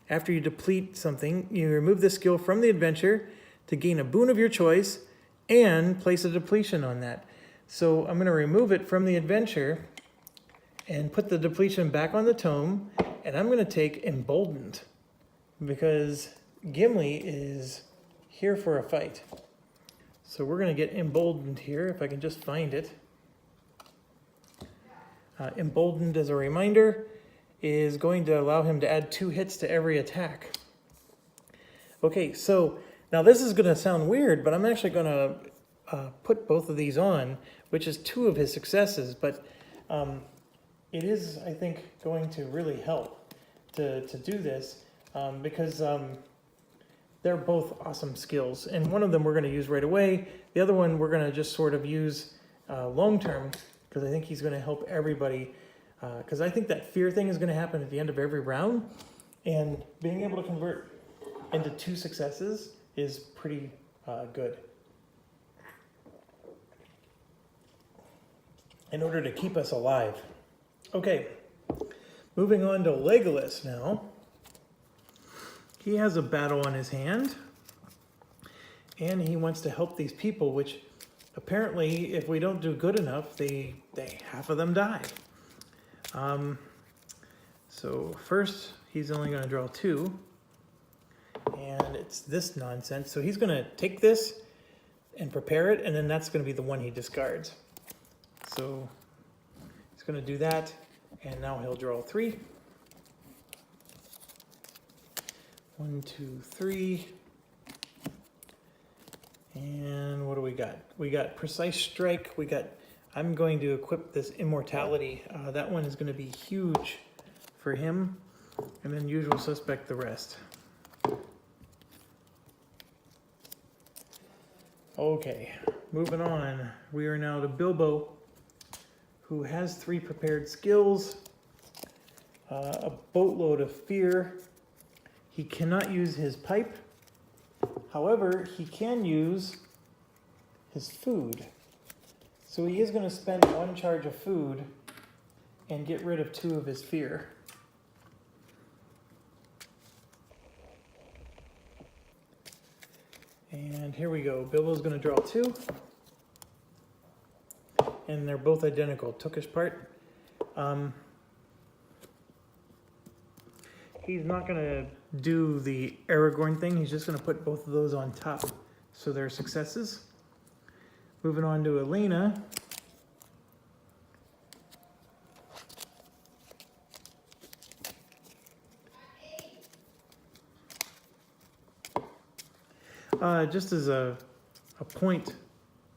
After you deplete something, you remove this skill from the adventure to gain a boon of your choice and place a depletion on that. So I'm going to remove it from the adventure and put the depletion back on the tome. And I'm going to take Emboldened because Gimli is here for a fight. So we're going to get Emboldened here, if I can just find it. Emboldened, as a reminder, is going to allow him to add 2 hits to every attack. Okay, so now this is going to sound weird, but I'm actually going to put both of these on, which is 2 of his successes, but it is, I think, going to really help to do this because they're both awesome skills. And one of them we're going to use right away. The other one we're going to just sort of use long-term because I think he's going to help everybody. Because I think that fear thing is going to happen at the end of every round. And being able to convert into 2 successes is pretty good. In order to keep us alive. Okay, moving on to Legolas now. He has a battle on his hand, and he wants to help these people, which apparently, if we don't do good enough, half of them die. So first, he's only going to draw 2. And it's this nonsense. So he's going to take this and prepare it, and then that's going to be the one he discards. So he's going to do that, and now he'll draw 3. 1, 2, 3. And what do we got? We got Precise Strike. We got, I'm going to equip this Immortality. That one is going to be huge for him. And then Usual Suspect the rest. Okay, moving on. We are now to Bilbo, who has 3 prepared skills, a boatload of fear. He cannot use his pipe. However, he can use his food. So he is going to spend 1 charge of food and get rid of 2 of his fear. And here we go. Bilbo's going to draw 2. And they're both identical. Tookish part. He's not going to do the Aragorn thing. He's just going to put both of those on top. So they're successes. Moving on to Aleena. Just as a point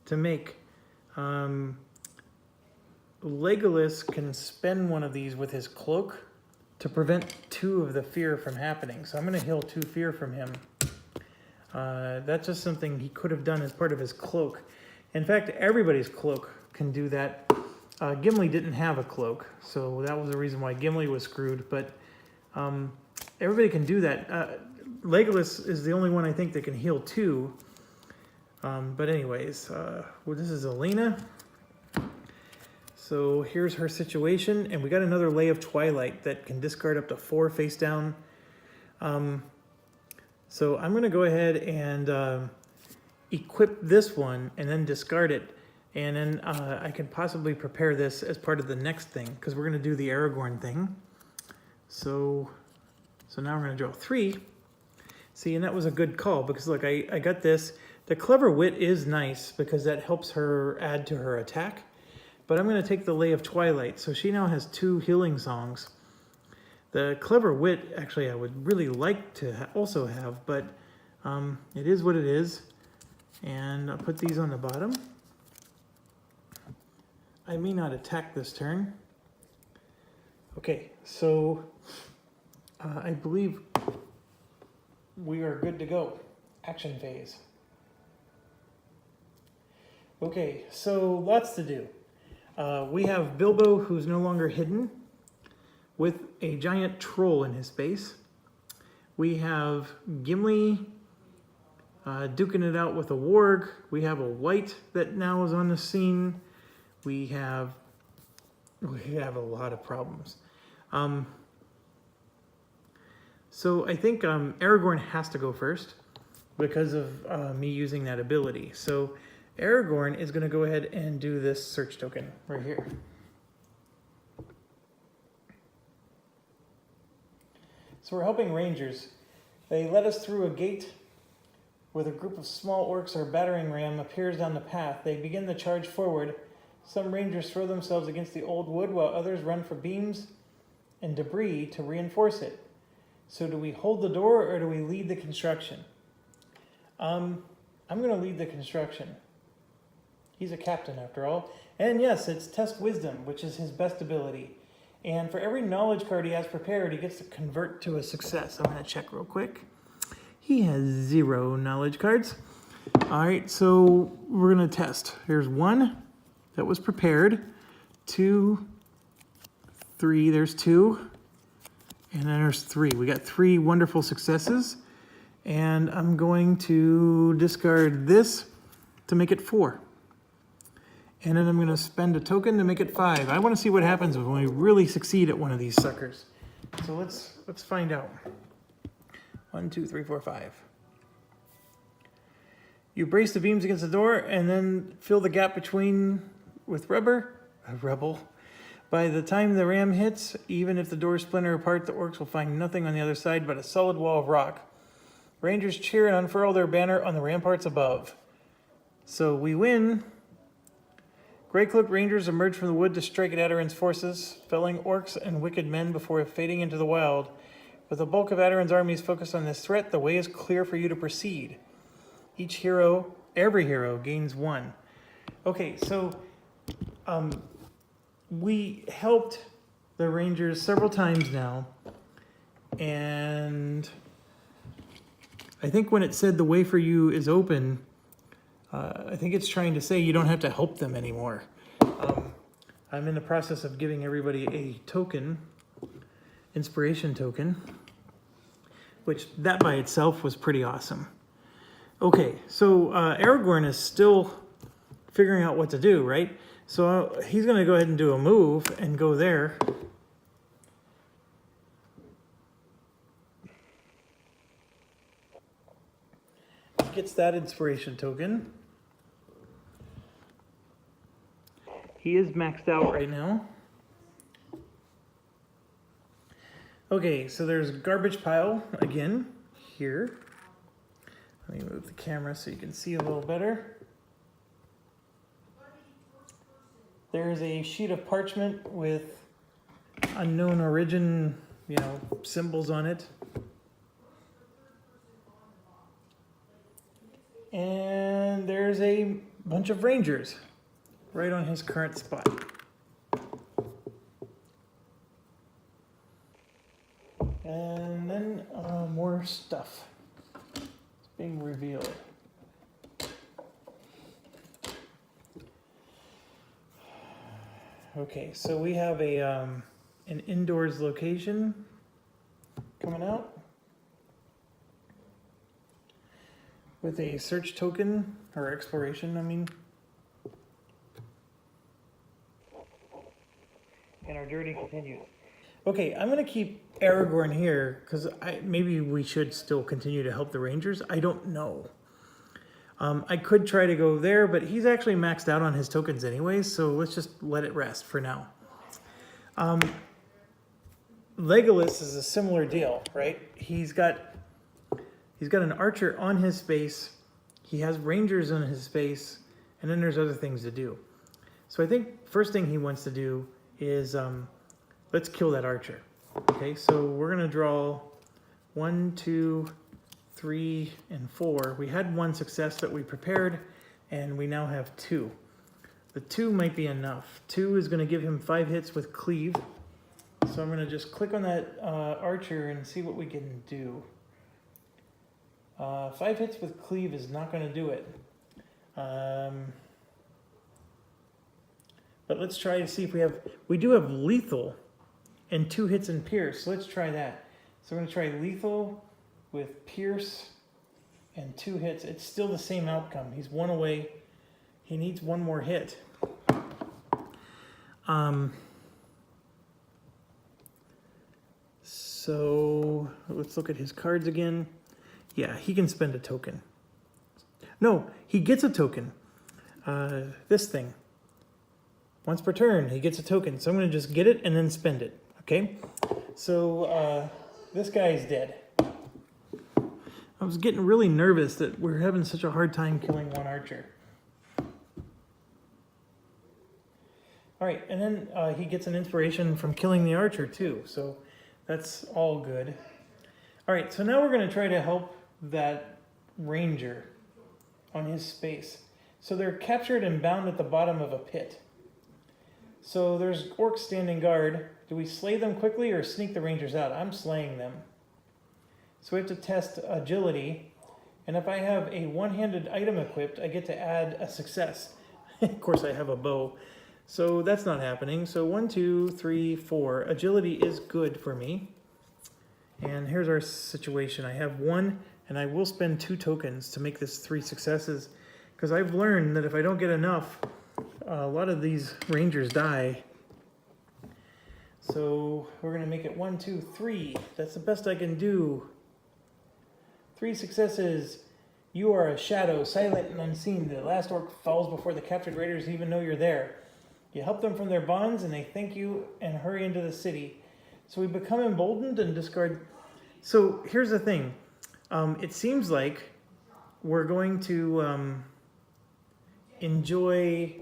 to make, Legolas can spend one of these with his cloak to prevent 2 of the fear from happening. So I'm going to heal 2 fear from him. That's just something he could have done as part of his cloak. In fact, everybody's cloak can do that. Gimli didn't have a cloak, so that was the reason why Gimli was screwed. But everybody can do that. Legolas is the only one I think that can heal 2. But anyways, well, this is Aleena. So here's her situation, and we got another Lay of Twilight that can discard up to 4 face down. So I'm going to go ahead and equip this one and then discard it. And then I can possibly prepare this as part of the next thing, because we're going to do the Aragorn thing. So now we're going to draw 3. See, and that was a good call, because look, I got this. The Clever Wit is nice because that helps her add to her attack. But I'm going to take the Lay of Twilight. So she now has 2 healing songs. The Clever Wit, actually, I would really like to also have, but it is what it is. And I'll put these on the bottom. I may not attack this turn. Okay, so I believe we are good to go. Action phase. Okay, so lots to do. We have Bilbo, who's no longer hidden, with a giant troll in his base. We have Gimli duking it out with a warg. We have a wight that now is on the scene. We have a lot of problems. So I think Aragorn has to go first because of me using that ability. So Aragorn is going to go ahead and do this search token right here. So we're helping rangers. They let us through a gate where a group of small orcs or battering ram appears down the path. They begin the charge forward. Some rangers throw themselves against the old wood while others run for beams and debris to reinforce it. So do we hold the door or do we lead the construction? I'm going to lead the construction. He's a captain after all. And yes, it's Test Wisdom, which is his best ability. And for every knowledge card he has prepared, he gets to convert to a success. I'm going to check real quick. He has 0 knowledge cards. All right, so we're going to test. Here's 1 that was prepared. 2, 3, there's 2. And then there's 3. We got 3 wonderful successes. And I'm going to discard this to make it 4. And then I'm going to spend a token to make it 5. I want to see what happens when we really succeed at one of these suckers. So let's find out. 1, 2, 3, 4, 5. You brace the beams against the door and then fill the gap between with rubber. A rebel. By the time the ram hits, even if the doors splinter apart, the orcs will find nothing on the other side but a solid wall of rock. Rangers cheer and unfurl their banner on the ramparts above. So we win. Greycloaked Rangers emerge from the wood to strike at Adaryn's forces, felling orcs and wicked men before fading into the wild. With the bulk of Adaryn's armies focused on this threat, the way is clear for you to proceed. Every hero gains 1. Okay, so we helped the Rangers several times now, and I think when it said the way for you is open, I think it's trying to say you don't have to help them anymore. I'm in the process of giving everybody a token, inspiration token, which that by itself was pretty awesome. Okay, so Aragorn is still figuring out what to do, right? So he's going to go ahead and do a move and go there. Gets that inspiration token. He is maxed out right now. Okay, so there's garbage pile again here. Let me move the camera so you can see a little better. There's a sheet of parchment with unknown origin, symbols on it. And there's a bunch of rangers right on his current spot. And then more stuff is being revealed. Okay, so we have an indoors location coming out with a search token, or exploration, And our journey continues. Okay, I'm going to keep Aragorn here, because maybe we should still continue to help the Rangers. I don't know. I could try to go there, but he's actually maxed out on his tokens anyways, so let's just let it rest for now. Legolas is a similar deal, right? He's got an archer on his space, he has rangers on his space, and then there's other things to do. So I think first thing he wants to do is let's kill that archer. Okay, so we're gonna draw 1, 2, 3, and 4. We had 1 success that we prepared, and we now have 2. The 2 might be enough. 2 is gonna give him 5 hits with cleave. So I'm gonna just click on that archer and see what we can do. 5 hits with cleave is not gonna do it. But let's try to see if we do have lethal and 2 hits in pierce. So let's try that. So we're going to try lethal with pierce and 2 hits. It's still the same outcome. He's 1 away. He needs 1 more hit. So let's look at his cards again. Yeah, he can spend a token. No, he gets a token. This thing. Once per turn, he gets a token. So I'm going to just get it and then spend it. Okay? So this guy's dead. I was getting really nervous that we're having such a hard time killing 1 archer. All right, and then he gets an inspiration from killing the archer too. So that's all good. All right, so now we're going to try to help that ranger on his space. So they're captured and bound at the bottom of a pit. So there's orcs standing guard. Do we slay them quickly or sneak the rangers out? I'm slaying them. So we have to test agility. And if I have a one-handed item equipped, I get to add a success. Of course, I have a bow. So that's not happening. So 1, 2, 3, 4. Agility is good for me. And here's our situation. I have 1, and I will spend 2 tokens to make this 3 successes. Because I've learned that if I don't get enough, a lot of these rangers die. So we're going to make it 1, 2, 3. That's the best I can do. 3 successes. You are a shadow, silent and unseen. The last orc falls before the captured raiders even know you're there. You help them from their bonds, and they thank you and hurry into the city. So we become emboldened and discard. So here's the thing. It seems like we're going to enjoy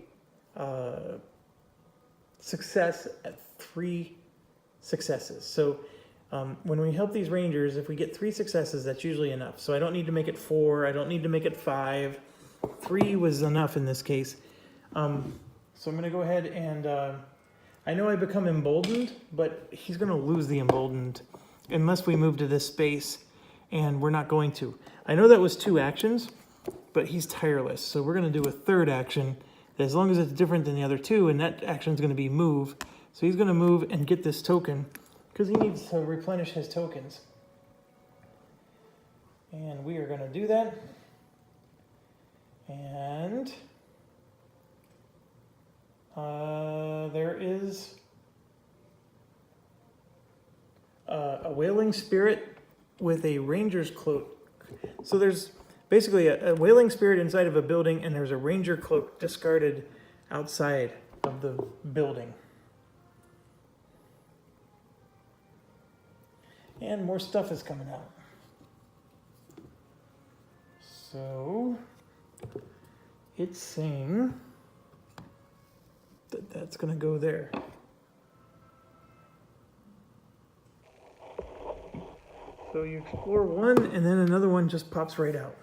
success at 3 successes. So when we help these rangers, if we get 3 successes, that's usually enough. So I don't need to make it 4. I don't need to make it 5. 3 was enough in this case. So I'm going to go ahead and I know I become emboldened, but he's going to lose the emboldened unless we move to this space, and we're not going to. I know that was 2 actions, but he's tireless. So we're going to do a 3rd action, as long as it's different than the other 2, and that action is going to be move. So he's going to move and get this token, because he needs to replenish his tokens. And we are going to do that. And there is a wailing spirit with a ranger's cloak. So there's basically a wailing spirit inside of a building, and there's a ranger cloak discarded outside of the building. And more stuff is coming out. So it's saying that that's going to go there. So you explore one, and then another one just pops right out.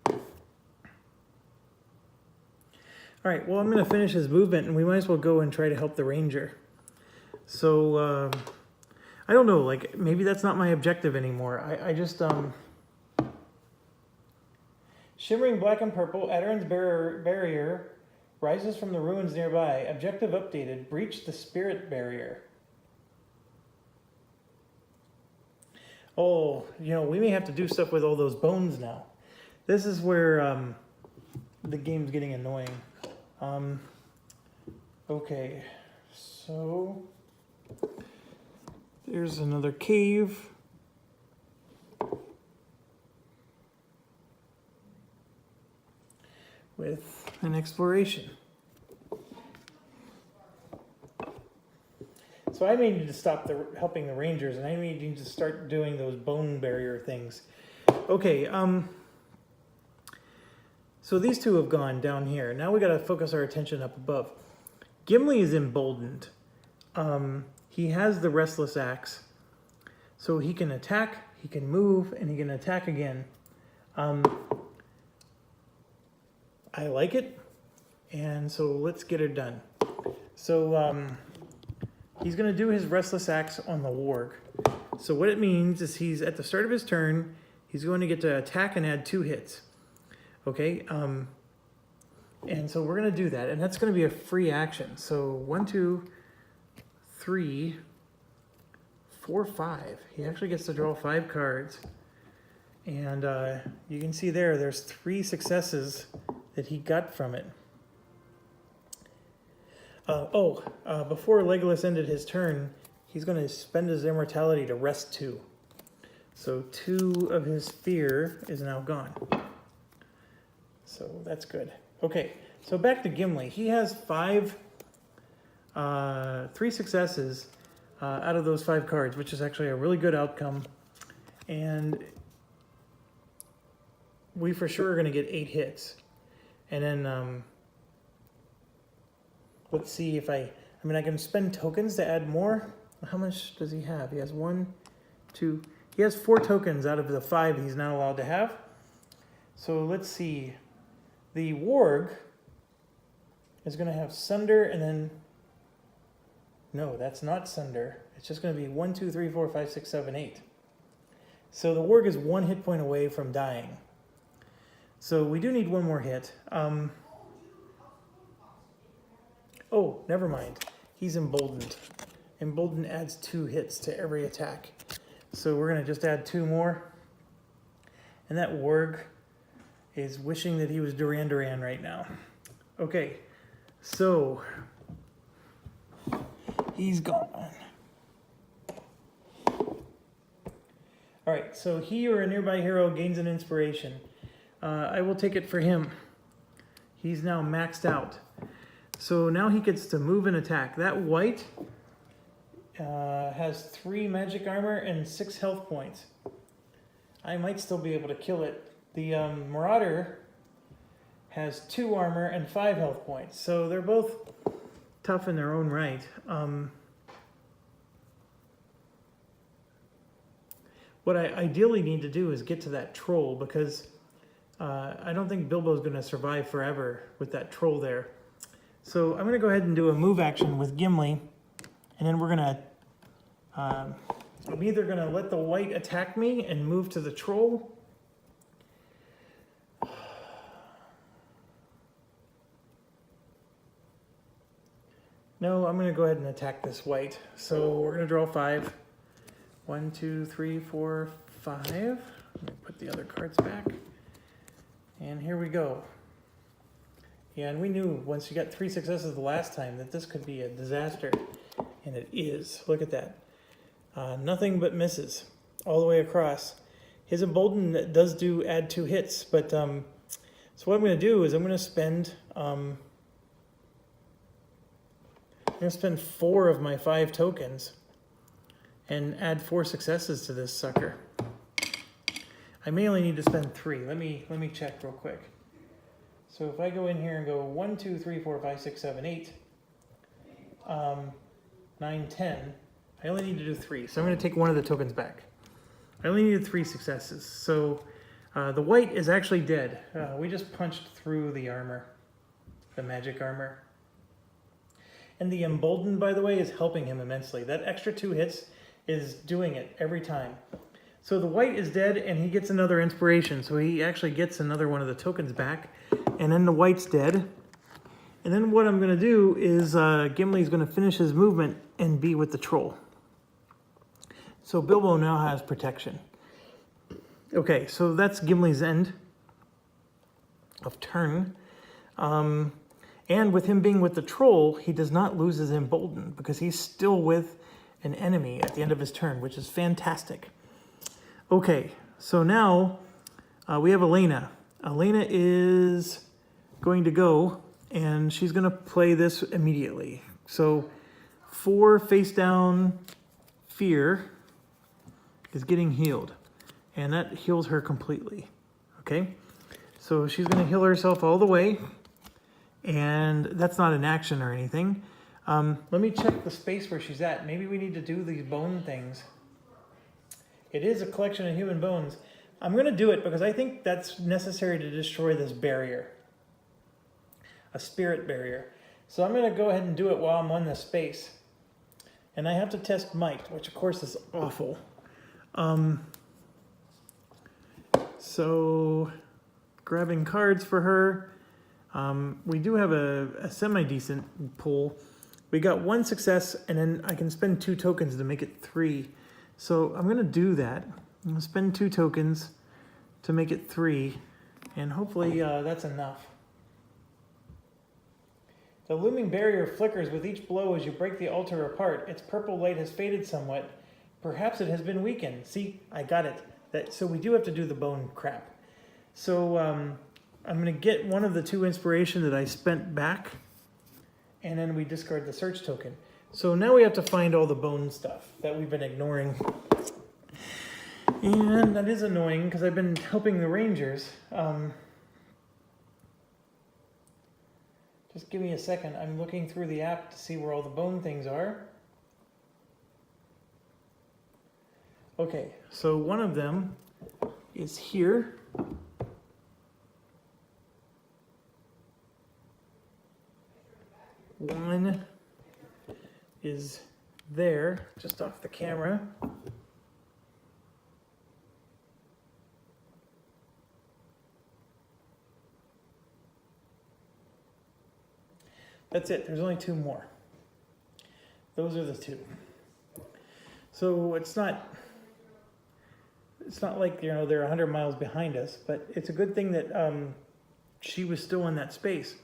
All right, well, I'm going to finish his movement, and we might as well go and try to help the ranger. So, I don't know, like, maybe that's not my objective anymore. I just, Shimmering black and purple, Adaryn's barrier rises from the ruins nearby. Objective updated, breach the spirit barrier. Oh, you know, we may have to do stuff with all those bones now. This is where the game's getting annoying. Okay, so there's another cave. With an exploration. So I may need to stop helping the rangers, and I may need to start doing those bone barrier things. Okay, so these 2 have gone down here. Now we got to focus our attention up above. Gimli is emboldened. He has the restless axe, so he can attack, he can move, and he can attack again. I like it, and so let's get it done. So he's going to do his restless axe on the warg. So what it means is he's at the start of his turn, he's going to get to attack and add 2 hits. Okay, and so we're going to do that, and that's going to be a free action. So 1, 2, 3, 4, 5. He actually gets to draw 5 cards, and you can see there's 3 successes that he got from it. Before Legolas ended his turn, he's going to spend his immortality to rest 2. So 2 of his fear is now gone. So that's good. Okay, so back to Gimli. He has 3 successes out of those 5 cards, which is actually a really good outcome. And we for sure are going to get 8 hits. And then, let's see if I can spend tokens to add more. How much does he have? He has 1, 2, he has 4 tokens out of the 5 he's now allowed to have. So let's see. The warg is going to have Sunder, and then, no, that's not Sunder. It's just going to be 1, 2, 3, 4, 5, 6, 7, 8. So the warg is 1 hit point away from dying. So we do need 1 more hit. Oh, never mind. He's emboldened. Emboldened adds 2 hits to every attack. So we're going to just add 2 more. And that warg is wishing that he was Duran Duran right now. Okay, so he's gone. All right, so he or a nearby hero gains an inspiration. I will take it for him. He's now maxed out. So now he gets to move and attack. That white has 3 magic armor and 6 health points. I might still be able to kill it. The Marauder has 2 armor and 5 health points. So they're both tough in their own right. What I ideally need to do is get to that troll, because I don't think Bilbo's going to survive forever with that troll there. So I'm going to go ahead and do a move action with Gimli, and then we're going to... I'm either going to let the white attack me and move to the troll. No, I'm going to go ahead and attack this white. So we're going to draw 5. 1, 2, 3, 4, 5. Let me put the other cards back. And here we go. Yeah, and we knew once you got 3 successes the last time that this could be a disaster. And it is. Look at that. Nothing but misses all the way across. His Embolden does add 2 hits, but so what I'm going to do is I'm going to spend 4 of my 5 tokens and add 4 successes to this sucker. I may only need to spend 3. Let me check real quick. So if I go in here and go 1, 2, 3, 4, 5, 6, 7, 8, 9, 10, I only need to do 3. So I'm going to take one of the tokens back. I only needed 3 successes. So the white is actually dead. We just punched through the armor, the magic armor. And the Emboldened, by the way, is helping him immensely. That extra 2 hits is doing it every time. So the white is dead, and he gets another inspiration. So he actually gets another one of the tokens back. And then the white's dead. And then what I'm going to do is Gimli's going to finish his movement and be with the troll. So Bilbo now has protection. Okay, so that's Gimli's end of turn. And with him being with the troll, he does not lose his Emboldened, because he's still with an enemy at the end of his turn, which is fantastic. Okay, so now we have Aleena. Aleena is going to go, and she's going to play this immediately. So 4 face down fear is getting healed, and that heals her completely. Okay, so she's going to heal herself all the way, and that's not an action or anything. Let me check the space where she's at. Maybe we need to do these bone things. It is a collection of human bones. I'm going to do it because I think that's necessary to destroy this barrier. A spirit barrier. So I'm going to go ahead and do it while I'm on this space. And I have to test might, which of course is awful. So grabbing cards for her. We do have a semi-decent pull. We got 1 success, and then I can spend 2 tokens to make it 3. So I'm going to do that. I'm going to spend 2 tokens to make it 3, and hopefully that's enough. The looming barrier flickers with each blow as you break the altar apart. Its purple light has faded somewhat. Perhaps it has been weakened. See, I got it. So we do have to do the bone crap. So I'm going to get one of the 2 inspiration that I spent back, and then we discard the search token. So now we have to find all the bone stuff that we've been ignoring. And that is annoying because I've been helping the rangers. Just give me a second. I'm looking through the app to see where all the bone things are. Okay, so one of them is here. One is there, just off the camera. That's it. There's only 2 more. Those are the 2. So it's not like, you know, they're 100 miles behind us, but it's a good thing that she was still in that space.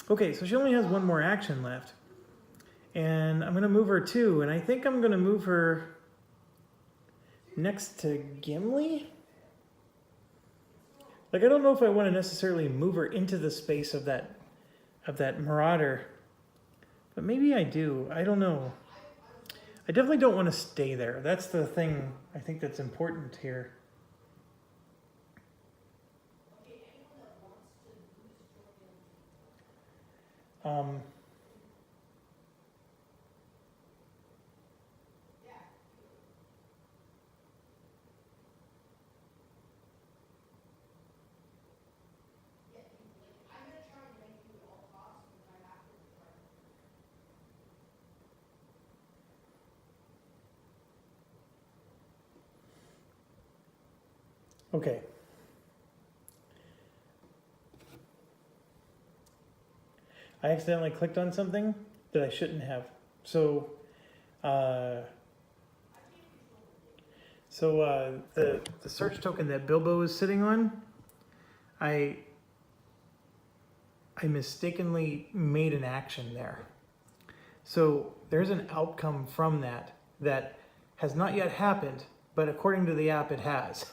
Okay, so she only has 1 more action left. And I'm going to move her 2, and I think I'm going to move her next to Gimli. Like, I don't know if I want to necessarily move her into the space of that Marauder, But maybe I do. I don't know. I definitely don't want to stay there. That's the thing I think that's important here. Okay. I accidentally clicked on something that I shouldn't have. So the search token that Bilbo is sitting on, I mistakenly made an action there. So there's an outcome from that has not yet happened, but according to the app, it has.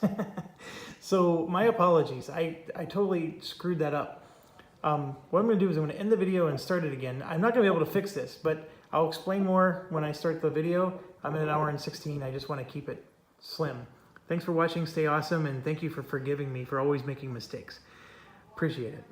So my apologies. I totally screwed that up. What I'm going to do is I'm going to end the video and start it again. I'm not going to be able to fix this, but I'll explain more when I start the video. I'm at 1 hour and 16. I just want to keep it slim. Thanks for watching. Stay awesome, and thank you for forgiving me for always making mistakes. Appreciate it.